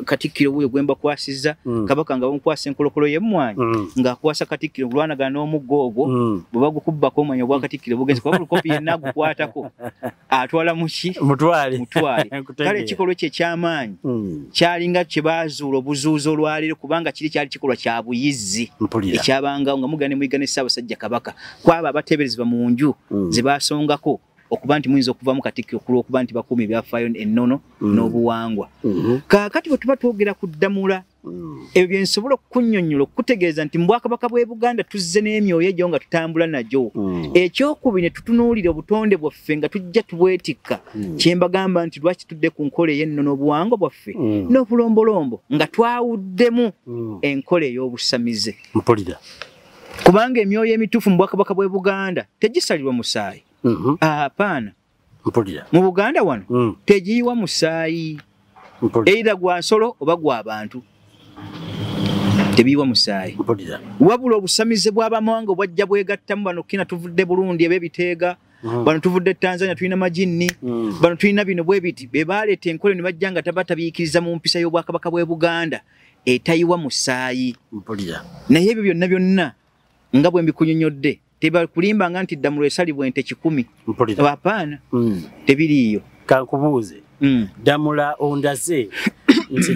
Katikkiro wuyo gwe mbakwasizza Kabaka nga bamukwasa enkolokolo y'emmwanyi ng'akwasa Katikkiro kulwanagana n'omuggo ogwo bwe bagukubbako omwanya obwa Katikkiro bugenzi kuba buli kopi yenna agukwatako atwala muki mutwale. Kale ekikolwa kye eky'amaanyi kyalinga kye baazuula obuzuuzo olwaleero kubanga kyali kikolwa kya buyizzi ekyabangawo nga mugane muyigane Ssaabasajja Kabaka kwaba abateeberezebwa mu nju ze basongako okuba nti muyinza okuvamu Katikkiro kulw'okuba nti bakuuma ebyafaayo ennono n'obuwangwa. Kaakati bwe tuba twogera ku Ddamula ebyo bye nsobola okukunnyonnyola okutegeeza nti mu Bwakabaka bw'e Buganda tuzze n'emyoyo egyo nga tutambula nagyo. Ekyokubiri ne tutunuulira obutonde bwaffe nga tujja tubwetikka kye mbagamba nti lwaki tudde ku nkola ey'ennono obuwangwa bwaffe n'obulombolombo nga twawuddemu enkola ey'obusamize. Kubanga emyoyo emituufu mu Bwakabaka bw'e Buganda tegisalirwa musaayi. Apaana. Mu Buganda wano tegiyiwa musaayi. Either gwa nsolo oba gwa bantu. Tebiyiwa musaayi. Wabula obusamize bw'abamawanga obwajja bwegattamu bano kina tuvudde Burundi eb'ebiteega. Bano tuvudde Tanzania tulina majinni. Bano tulina bino bwe biti. Be baaleeta enkola ne bajja nga tabatabiikiriza mu mpisa y'Obwakabaka bw'e Buganda etayiwa musaayi. Naye ebyo byonna nga bwe mbikunyonyodde teba kulimbanga nti Ddamula esalibwa ente 10. Apaana. Tebiriiyo. Kankubuuze. Ddamula ondaze nti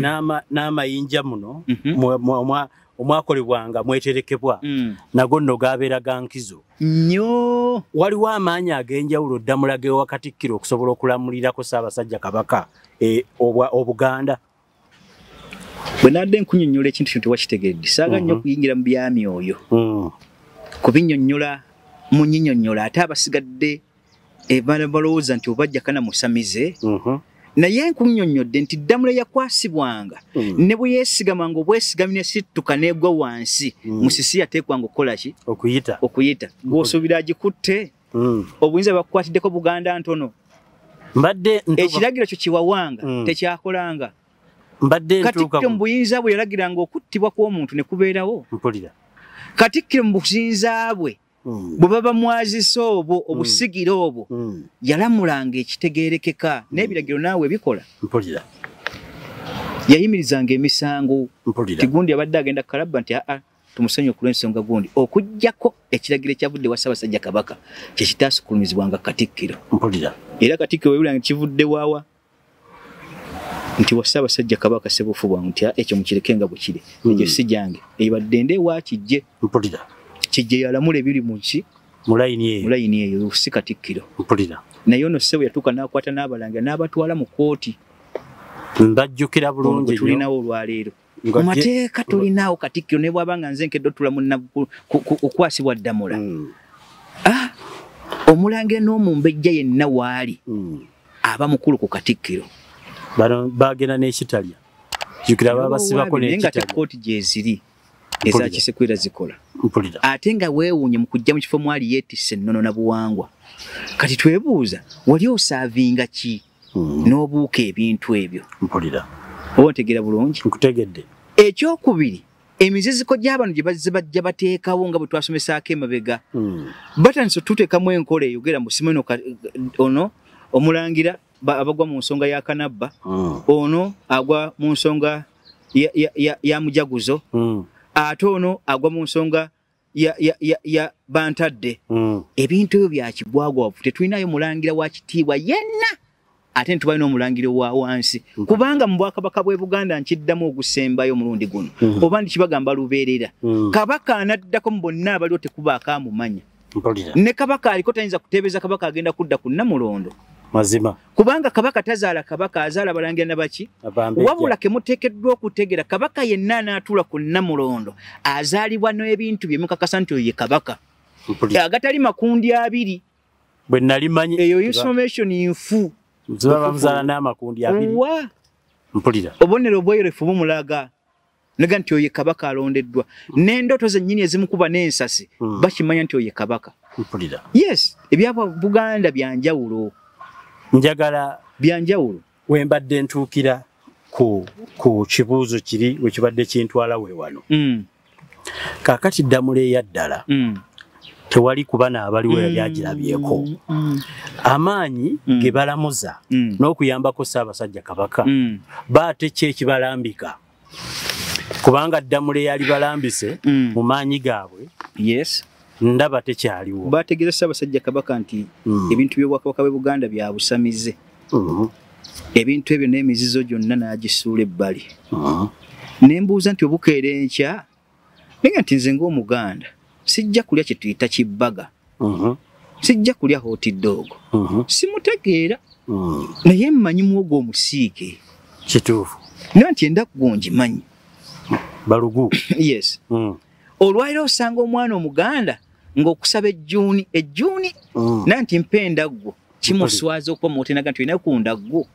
n'amayinja muno omwakolebwanga mweterekebwa nago nno gabeera ga nkizo nnyo. Waliwo amaanyi ag'enjawulo Ddamula gewa Katikkiro okusobola okulamulirako Ssaabasajja Kabaka Obuganda. Bwe nadde nkunyonnyola ekintu kino tewakitegedde saaga nnyo okuyingira mu byamyoyo kubinnyonnyola munyinyonnyola ate abasigadde balowooza nti obajja kana musamize. Naye nkunnyonnyodde nti Ddamula yakwasibwanga ne bwe yeesigamanga obwesigami ne situka n'egwa wansi musisi yateekwanga okukola ki okuyita gw'osuubira agikutte obuyinza bakukwatiddeko Buganda ntono ekiragiro kyo kiwawanga tekyakolanga. Katikkiro mu buyinza bwe yalagiranga okuttibwa kw'omuntu ne kubeerawo. Katikkiro mu buyinza bwe bwe baba mwazisa obwo obusigire obwo yalamulanga ekitegeerekeka n'ebiragiro naawe bikola. Yayimirizanga emisango tigundi abadde agenda kalabba nti tumusonyiwe kulw'ensonga gundi okuggyako ekiragiro ekyavudde wa Ssaabasajja Kabaka kye kitaasukulumizibwanga Katikkiro. Era Katikkiro wewulanga kivudde waawa nti wa Ssaabasajja Kabaka sebufu bwangu nti ekyo mukirekenga bwe kiri ekyo si gyange ebadde ndeewa kijje kijje yalamula ebiri mu ki mu layini eyo si Katikkiro. Naye ono ssebo yatuuka n'akwata n'abalangira n'abatwala mu kkooti. Mbajjukira bulungi tulinawo olwaleero mu mateeka tulinaawo Katikkiro ne bw'abanga nze nkedde otula munna okwasibwa Ddamula. Omulangira n'omumbejja yenna waali aba mukulu ku Katikkiro. Bagenda n'ekitalya jjukira babasibako n'ekitalya nga kkooti gye ziri ezakisekwera zikola. Ate nga weewuunye mu kujja mu kifo mwali yeetisse ennono na buwangwa. Kati twebuuza wali osaavinga ki n'obuuka ebintu ebyo? Oba ontegeera bulungi? Nkutegedde. Ekyokubiri emiziziko gy'abantu gye bazze bajja bateekawo nga bwe twasomesaako emabega batandise tuteekamu enkola eyogera mu Simeno ono omulangira abagwa mu nsonga ya Kanabba ono agwa mu nsonga ya Mujaguzo ate ono agwa mu nsonga ya Bantadde. Ebintu ebyo bya kibwagwavu tetulinayo mulangira wa kitiibwa yenna ate ntubalina omulangira wa wansi kubanga mu Bwakabaka bw'e Buganda nkiddamu ogusembayo omulundi guno oba ndikibagamba lubeerera Kabaka anaddako mu bonna abaliwo tekubaako amumanya ne Kabaka aliko tayinza kuteebeza Kabaka agenda kudda ku Nnamulondo. Mazima. Kubanga Kabaka tazaala Kabaka azaala balangira na baki wabula ke muteekeddwa okutegera Kabaka yenna n'atuula ku Nnamulondo azaalibwa n'ebintu bye mukakasa nti oyo ye Kabaka. agatali makundi 2 bwe nali manyi eyo information infu zaba muzala n'amakundi 2 mpulira obonero bwerefu bumulaga naga nti oye kabaka alondeddwa n'endoto zennyini ezimukuba n'ensasi bakimanya nti oye kabaka mpulira yes ebyaba Buganda byanjawulo njagala byanjawulo wembadde ntuukira ku kibuuzo kiri wekibadde kintwala we wano kaakati Ddamula eyaddala tewali kuba n'abaliwo yali agirabyeko amaanyi ge balamuza n'okuyambako Ssaabasajja Kabaka baate ki ekibalambika kubanga Ddamula eyali balambise mu maanyi gaabwe yes ndaba tekyaliwo bategeeza Ssaabasajja Kabaka nti ebintu by'Obwakabaka bwe Buganda bya busamize ebintu ebyo n'emizizo gyonna n'agisuula ebbali nembuuza nti obukeera enkya naye nti nze ng'Omuganda sijja kulya kye tuyita kibbaga sijja kulya hot dog simutegeera naye mmanyi muwogo omusiike kituufu naye nti endaggo ngimanyi balugu yes olwaliro osanga omwana Omuganda ng'okusaba ejjuuni naye nti mpa endaggo kimuswaza okuba mutenaga nti olinayo ku ndaggo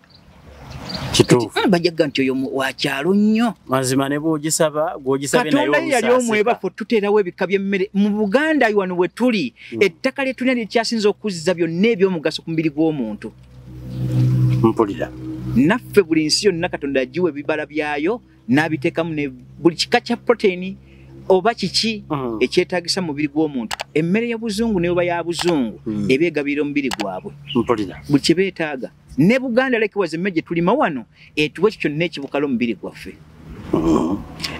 kituufu bajaga nti oyo wakyalo nnyo mazima ne bw'ogisabe naye Katonda yali omwebafu tuteerawo ebika by'emmere mu Buganda wano we tuli ettaka lye tulina likyasinza okuzza byonna eby'omugaso ku mubiri gw'omuntu mpulira naffe buli nsi yonna Katonda yagiwa ebibala byayo n'abiteekamu ne buli kika kya protein oba kiki ekyetaagisa mu mubiri gw'omuntu emmere ya buzungu n'eba ya buzungu ebeegabirira omubiri gwabwe mpulira buli kye beetaaga ne Buganda lekiwaza emmere gye tulima wano etuwa ekyo kyonna ekibukala omubiri gwaffe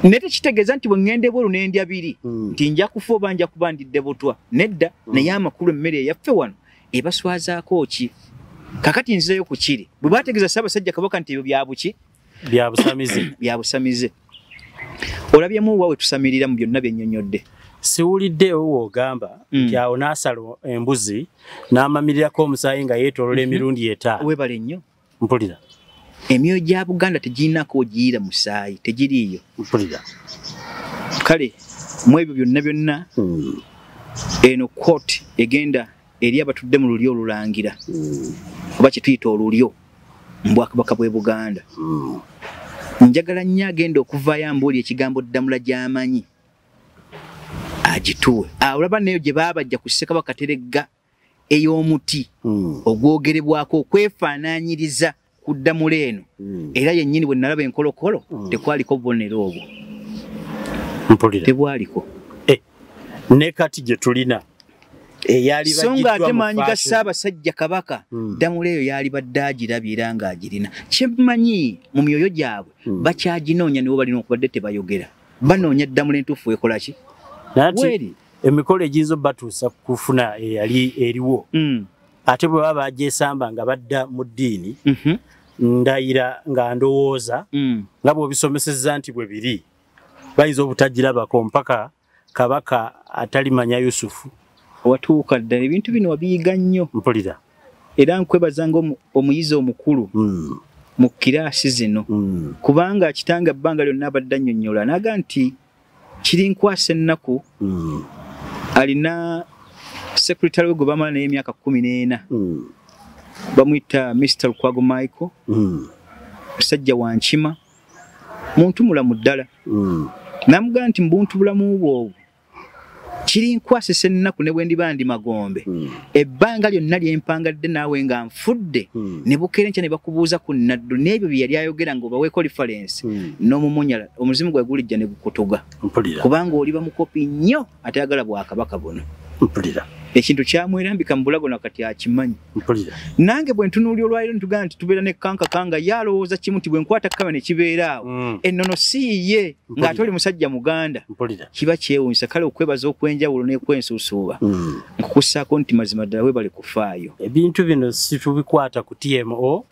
naye tekitegeeza nti bwe ŋŋenda ebweru n'endya 2 nti nja kufa oba nja kuba ndidde butwa nedda naye amakulu emmere eyaffe wano ebaswazaako ki kakati nzireyo ku kiri bwe bategeeza Ssaabasajja Kabaka nti ebyo byabuki byabusamize olabyemu waawe tusamirira mu byonna byennyonnyodde siwuliddewo w'ogamba nti awo n'asala embuzi n'amamirirako omusaayi nga yeetoolola emirundi 5 weebale nnyo mpulira emyoyo gya Buganda tegirinako ogiira musaayi tegiriiyo mpulira kale mu ebyo byonna eno court egenda eri abatudde mu lulyo olulangira oba kye tuyita olulyo mu Bwakabaka bw'e Buganda njagala nnyo agenda okuvaayo ambuuli ekigambo Ddamula gy'amanyi agituwe olaba neyo gye baabajja ku Ssekabaka Kateregga ey'omuti ogwogerebwako okwefaanaanyiriza ku Ddamula eno era yennyini bwe nalaba Nkolokolo tekwaliko bubonero obwo mpulira tebwaliko ne kati gye tulina eyali Nsonga ate maanyi ga Ssaabasajja Kabaka Ddamula eyo yali badde agirabira ng'agirina kyemmanyi mu myoyo gyabwe bakyaginoonya nibo balina okubadde tebayogera banoonya Ddamula entuufu ekola ki nati emikolo egiyinza batuusa kufuna eyali eriwo ate bwe baba bagyesamba nga badda mu ddiini ndayira nga ndowooza nga bw'obisomesezza nti bwe biri bayinza obutagirabako mpaka kabaka atalimanya Yusufu watuuka ddala ebintu bino wabiyiga nnyo mpulira era nkwebazanga omuyizi omukulu mu kiraasi zino kubanga kitanga ebbanga lyonna abadde annyonnyola naga nti kiri nkwasa ennaku alina secretary we gwe bamala naye emyaka 14 bamuyita Mr. Lukwago Michael musajja wa Nkima muntu mulamu ddala namugaa nti mbuntu bulamu bwobwo kiri nkwasisa ennaku ne bwe ndiba ndi magombe ebbanga lyonna lyempangadde naawe nga nfudde ne bukeera enkya ne bakubuuza ku nnaddu n'ebyo bye yali ayogera ng'obaweeko reference n'omumunyala omuzimu gwe gulijja ne gukutuga kubanga oli bamukopi nnyo atayagala Bwakabaka buno ekintu kyamwerambika mu bulago nakati akimanyi nange bwe ntunuulira olwaliro ntugamba nti tubeera ne kankakanga yalowooza kimu nti bwe nkwata kama ne kibeeraawo ennono siiye ng'ate oli musajja Muganda kiba kyewuunyisa kale okwebaza okwenjawulo n'ekwensuusuuba nkukussaako nti mazima ddala weebale kufaayo ebintu bino situbikwata ku TMO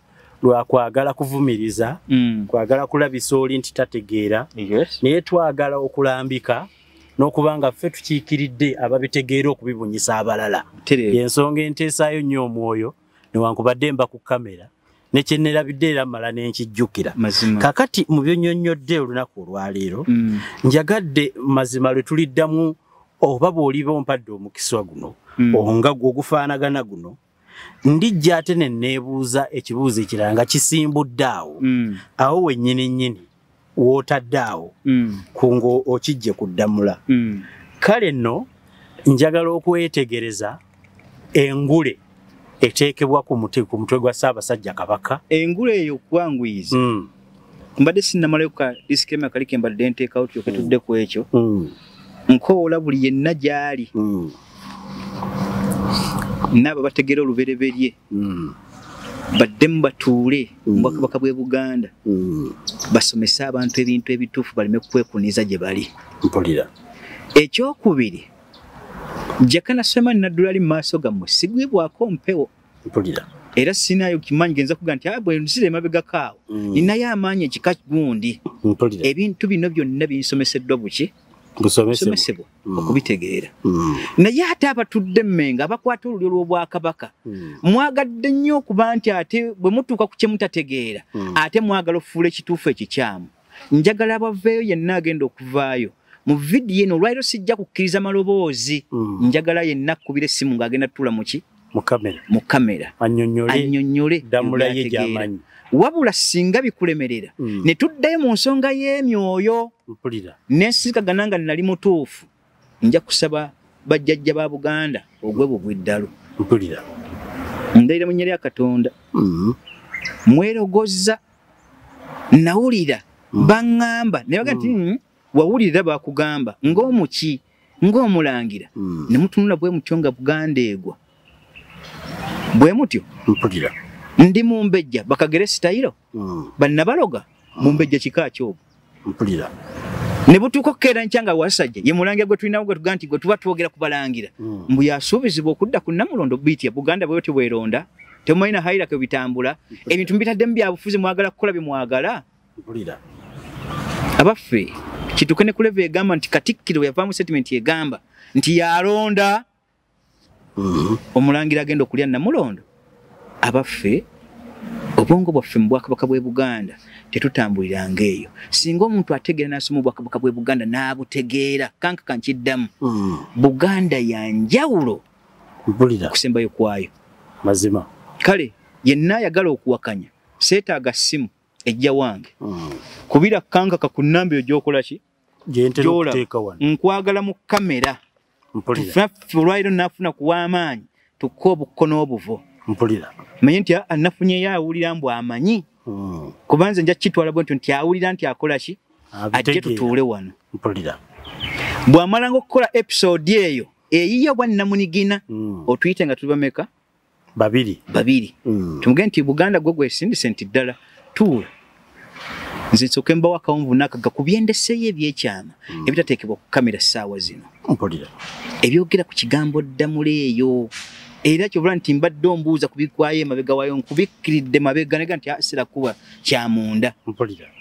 lwakwagala kuvumiriza kwagala kulabisa oli nti tategeera naye twagala okulambika n'okubanga ffe tukiikiridde ababitegeera okubibunyisa abalala ensonga enteesaayo nnyo omwoyo newankubadde mba ku kamera nekyennerabidde era mala n'enkijjukira kakati mu byonnyonnyodde olunaku olwaleero njagadde mazima lwe tuliddamu oba bw'oliba ompadde omukisa guno onga gwe ogufaanagana guno ndijja ate ne neebuuza ekibuuzo ekirala nga kisimbudde awo awo wennyini w'otadde awo kungo okijje ku Ddamula kale nno njagala okwetegereza engule eteekebwa ku mutwe gwa Ssaabasajja Kabaka engule eyo kwanguyiza mbadde sinnamalayo ka disclaimer kali ke mbadde nteekawo tutudde ku ekyo nkoola buli yenna gy'ali n'abo bategera olubereberye baddemu batuule mu Bwakabaka bw'e Buganda basomese abantu ebintu ebituufu baleme kwekuniza gye bali. Mpulira. Ekyokubiri, Jakana Sulaiman naddula ali mu maaso gammwe sigwibwako mpewo. Mpulira. Era sinaayo kimanyi genza kuga nti bwe nsire emabega kaawo ninayo amaanyi ekika gundi. Mpulira. Ebintu bino byonna binsomeseddwa buki busomesebwa okubitegeera. Naye ate abatudde Mmengo abakwata olulyo lw'Obwakabaka mwagadde nnyo okuba nti ate bwe mutuuka ku kye mutategeera ate mwagala okufuula ekituufu ekikyamu. Njagala abaveeyo yenna agenda okuvaayo mu vidiyo eno olwaliro sijja kukkiriza maloboozi njagala yenna akkubira essimu ng'agenda tuula mu kamera annyonnyole Ddamula ye gy'amanyi. Wabula singa bikulemerera ne tuddayo mu nsonga y'emyoyo n'ensikagana nga nali mutuufu nja kusaba bajjajja ba Buganda ogwe bubwiddalo ndayira mu nnya lya Katonda mwerogozza nawulira baŋŋamba ne baga nti wawulirira bakugamba ng'omuki ng'omulangira ne mutunula bwe mutyo nga Buganda egwa bwe mutyo ndi mumbejja bakagere sitayiro bannabaloga mumbejja kika kyobo ne butuuka okukeera nkyanga wasajja ye mulangira gwe tulinawo gwe tuga nti gwe tuba twogera kubalangira mbu yasuubizibwa okudda ku Namulondo biiti ya Buganda bwe bweronda temumalina hayira ke bitambula ebintu mbitaddemu byabufuzi mwagala kukola bye mwagala abaffe kituuke ne kuleva egamba nti Katikkiro yavaamu statement egamba nti yalonda omulangira agenda okulya Namulondo. Abaffe obwongo bwaffe mu Bwakabaka bw'e Buganda tetutambuliranga eyo. Singa omuntu ategeera n'asoma Obwakabaka bw'e Buganda n'abutegeera kanka kankiddamu Buganda ya njawulo okusembayo kwayo mazima. Kale yenna ayagala okuwakanya seetaaga ssimu ejja wange kubira kanka kakunnamba egyokola ki gyentera okuteeka wano nkwagala mu kamera olwaliro nafuna kuw'amaanyi tukka obukkono obuvo manye nti anafunyeyo awulira mbu amanyi kubanze nja kitwala bwe nti awulira nti akola ki ajje tutuule wano bw'amalanga okukola episode eyo eyiyo bwannamunigina otuyite nga tuli bameka babiri tumugende nti Buganda gwe gwesindise nti ddala tuula nze nsooke mbawo akawunvu n'akaga ku byendeseeyo ebyekyama ebitateekebwa ku kamera ssaawa zino ebyogera ku kigambo Ddamula eyo era kyobula nti mbadde ombuuza kubikwayo emabega waayo nkubikkiridde mabega nega nti asira kuba kyamunda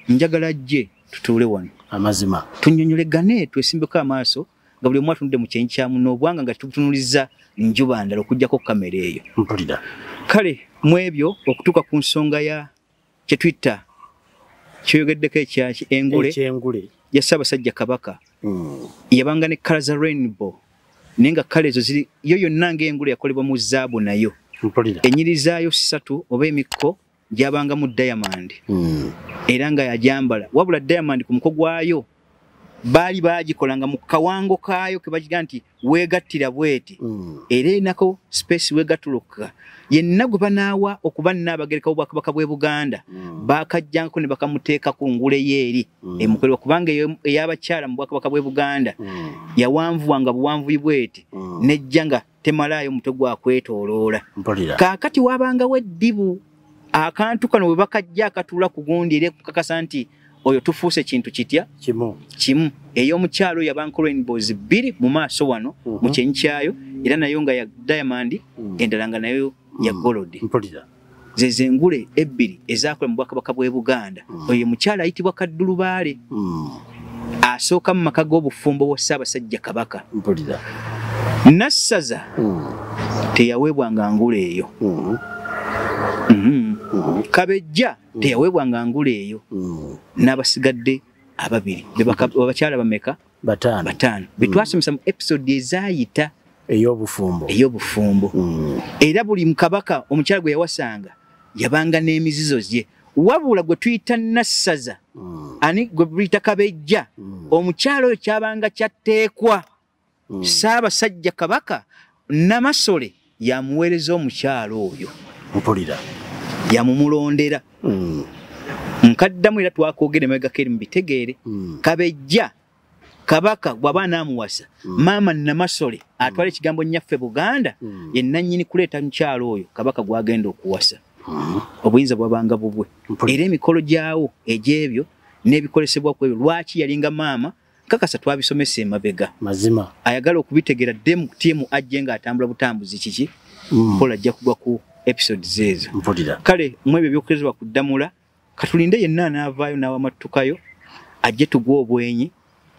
njagala jje tutuule wano amazima tunnyonnyolegane twesimbeko amaaso nga buli omu atunudde mu kyenyi kya munno obwanga nga tutunuliza njuba ndala okugyako kamera eyo kale mu ebyo okutuuka ku nsonga ya kye twita kyoyogeddeko ekyaki engule ya Ssaabasajja Kabaka yabanga ne kala za rainbow naye nga kale ezo ziri yo yonna ng'engule yakolebwa mu zaabu nayo ennyiri zaayo 3 oba emikko gyabanga mu diamond era nga yajambala wabula diamond ku muko gwayo baali bagikolanga mu kawango kaayo ke bagiga nti weegattira bweti era enako space weegattuluka yenna gwe banaawa okuba n'abagereka Obwakabaka bw'e Buganda bakajjangako ne bakamuteeka ku ngule yeeri emukolebwa kubanga ey'abakyala mu Bwakabaka bw'e Buganda yawanvuwanga buwanvuyi bweti nejja nga temalaayo mutwe gwa kwetooloola kaakati waabangawo eddibu akantu kano bwe bakajja akatuula ku gundi era kukakasa nti oyo tufuuse kintu kitya kimu ey'omukyalo yabanko rainbows 2 mu maaso wano mu kyenyi kyayo era nayo nga ya diamond endala nga nayo ya gold zeze engule 2 ezaakola mu Bwakabaka bw'e Buganda oyo mukyala ayitibwa Kaddulubaale asooka mu maka g'obufumbo wa Ssaabasajja Kabaka Nassaza teyaweebwanga ngule eyo Kabejja teyaweebwanga ngule eyo n'abasigadde ababiri abakyala bameka batano betwasomesa mu episode ezayita ey'obufumbo era buli mukabaka omukyala gwe yawasanga yabanga n'emizizo gye wabula gwe tuyita nassaza ani gwe tuyita kabejja omukyala oyo kyabanga kyatteekwa Ssaabasajja Kabaka Namasole yamuweereza omukyala oyo mpulira yamumulondera nkaddamu era twakoogere emabegako eri mu bitegeere kabejja Kabaka bw'aba n'amuwasa maama Namasole atwala ekigambo nnyaffe Buganda ye nannyini kuleeta mukyala oyo Kabaka gw'agenda okuwasa obuyinza bwabanga bubwe era emikolo gyawo egy'ebyo n'ebikolesebwa ku ebyo lwaki yalinga maama kakasa twabisomesa emabega mazima ayagala okubitegeera ddemu tiimu ajje ng'atambula butambuzi kiki mpola ajja kugwa ku episodes ezo kale mu ebyo ebyokukozebwa ku Ddamula katulinde yenna anaavaayo n'awamattukayo ajje tugwa obwenyi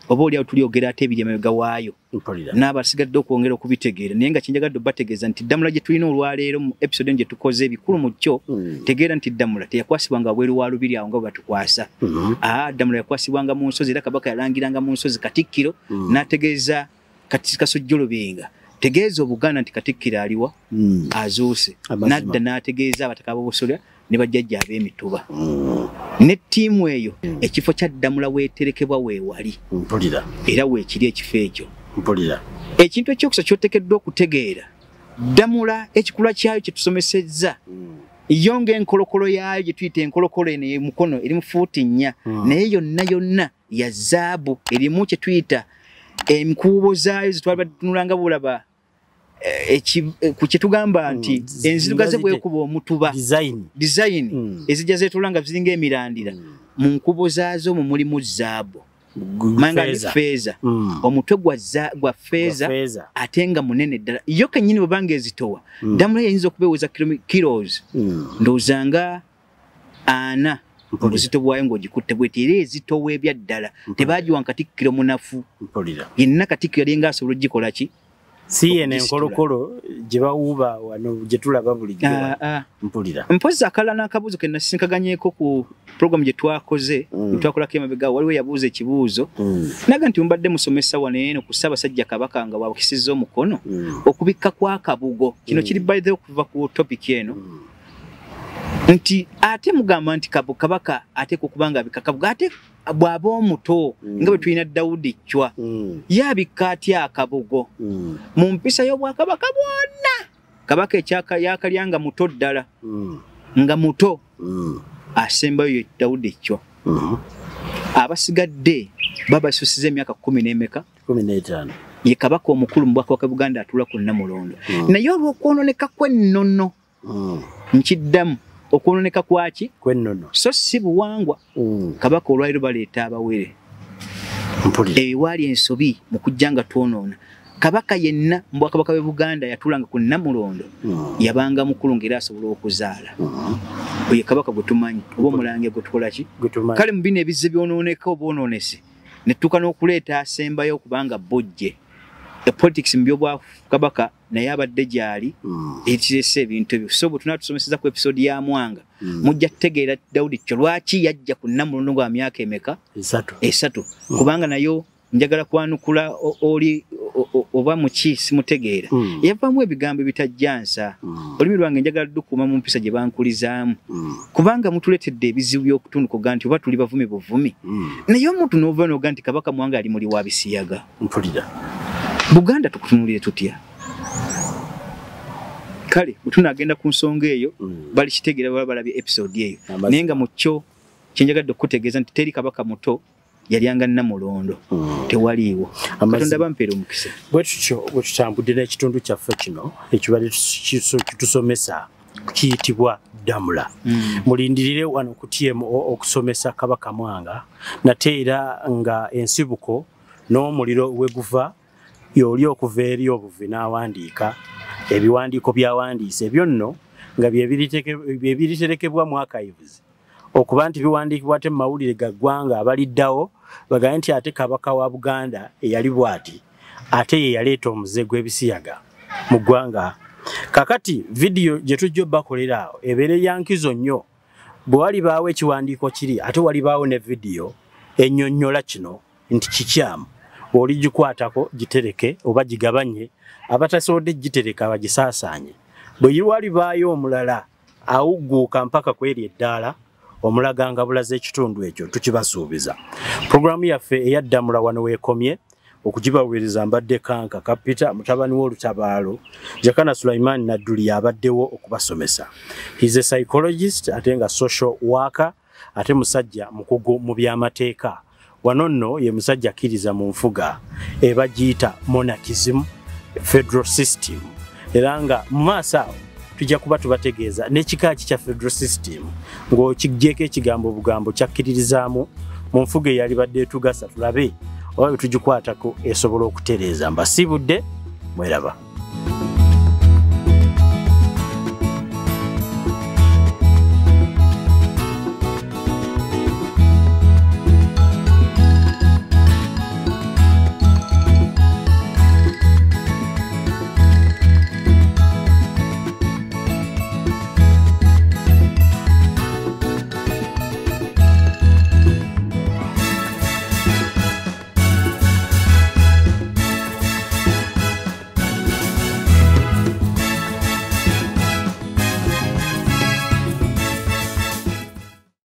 oba oliawo tulyogera ate ebiri emabega waayo n'abasigadde okwongera okubitegeera naye nga kyenjagadde obategeeza nti Ddamula gye tulina olwaleero mu episode gye tukoze ebikulu mu kyo tegeera nti Ddamula teyakwasibwanga wabweru wa lubiri awo nga bwe batukwasa Ddamula yakwasibwanga mu nsozi era Kabaka yalangiranga mu nsozi Katikkiro n'ategeeza Kasujjulubinga tegeeza Obuganda nti Katikkiro aliwa azuuse n'adda n'ategeeza abataka b'obusolya ne bajjajja ab'emituba ne ttiimu eyo ekifo kya Ddamula weeterekebwa weewali era weekiri ekifo ekyo ekintu ekyokusa ky'oteekeddwa okutegeera Ddamula ekikulwa kyayo kye tusomesezza yo ng'enkolokolo yaayo gye tuyita enkolokolo eno emukono eri mu fuuti 4 naye yonna ya zaabu erimu kye tuyita enkuubo zaayo zetwali batunulanga bulaba ku kye tugamba nti enzirugaze bwekuba omutuba design ezijja zeetulanga ziringa emirandira mu nkubo zaazo mu mulimu zaabu manga ni feeza omutwe gwa feeza ate nga munene ddala yo kennyini bwe banga ezitowa Ddamula yayinza okubeeweza kilos ndoozanga 4 obuzito bwayo ng'ogikutte bweti era ezitowa ebya ddala tebaagiwa Katikkiro munafu yenna Katikkiro yalinga asobola okugikola ki si ene enkolokolo gye bawuuba wano gye tulaba bulijjo mpulira mpozi akala n'akabuuzo ke nasinkaganyeko ku program gye twakoze twakolako emabega waliwo yabuuza ekibuuzo naga nti mubadde musomesa wano eno ku Ssaabasajja Kabaka nga bwakisizza omukono okubikka kwa kabugo kino kiri by the okuva ku topic eno nti ate mugamba nti Kabaka ate kukubanga bikakabuga ate bw'aba omuto nga bwe tulina Dawudi Chwa yabikka atya akabugo mu mpisa y'Obwakabaka bwonna Kabaka yakalyanga muto ddala nga muto asembayo ye Dawudi Chwa abasigadde babasusiza emyaka 15 ye Kabaka omukulu mu Bwakabaka Buganda atula ku Namulondo naye olw'okwononeka kw'ennono nkiddamu okwononeka kwaki kw'ennono so si buwangwa Kabaka olwaliro baleeta abawere ewaali ensobi mu kujja nga twonoona Kabaka yenna mu Bwakabaka bwe Buganda yatulanga ku Namulondo yabanga mukulu ng'era asobola okuzaala oye Kabaka gwe tumanyi oba omulange gwe tukola ki kale mu bino ebizze byonooneka oba onoonese ne tutuuka n'okuleeta asembayo okubanga bojje politics mu by'Obwakabaka naye abadde gyali ekirese ebintu ebyo so bwe tunatusomeseza ku episode ya Mwanga mujja tutegeera Dawudi Chwa lwaki yajja ku Namulondo gwa myaka emeka 3 kubanga nayo njagala kwanukula oli oba muki simutegeera yavaamu ebigambo ebitajjansa olulimi lwange njagala dukuma mu mpisa gye bankulizaamu kubanga mutuletedde ebizibu by'okutundukoga nti oba tuli bavumi buvumi naye omuntu n'ova n'oga nti Kabaka Mwanga ali muli wa bisiyaga mpulira Buganda tukutunulire tutya kale tunagenda ku nsonga eyo bali kitegeera balabye episode eyo naye nga mu kyo kyenjagadde okutegeeza nti teri Kabaka muto yalyanga Namulondo tewaliiwo Katonda bampeera omukisa bwe tutambudde n'ekitundu kyaffe kino ekibadde kitusomesa kiyitibwa Ddamula mulindirire wano ku TMO okusomesa Kabaka Mwanga nate era nga ensibuko n'omuliro weguva yoli okuva eri obuvi n'awandiika ebiwandiiko byawandiise ebyo nno nga byebiriterekebwa mu archives okuba nti biwandiikibwa ate mu mawulire ga ggwanga abaliddawo bagambe nti ate Kabaka wa Buganda eyali bw'ati ate ye yaleeta omuze gw'ebisiyaga mu ggwanga kakati vidiyo gye tujja obbakolera awo ebeere ya nkizo nnyo bwe walibaawo ekiwandiiko kiri ate walibaawo ne vidiyo ennyonnyola kino nti kikyamu bw'oligikwatako gitereke oba gigabanye abatasobodde gitereka bagisaasaanye bwe yiwalibaayo omulala awugguuka mpaka kweri eddaala omulaganga bulaze ekitundu ekyo tukibasuubiza. Programu yaffe eya Ddamula wano weekomye okugibaweereza mbadde Kanka Kapita mutabani w'olutabaalo Jakana Sulaiman Nadduli abaddewo okubasomesa. He's a psychologist ate nga social worker ate musajja mukugu mu byamateeka. Wano nno ye musajja akkiriza mu nfuga ebagiyita monarchism federal system era nga mu maaso awo tujja kuba tubategeeza n'ekika kya federal system ng'okiggyeko ekigambo bugambo kyakkiririzaamu mu nfuga eyali badde etugasa tulabe oba bwe tugikwatako esobola okutereeza. Mbasiibudde mweraba.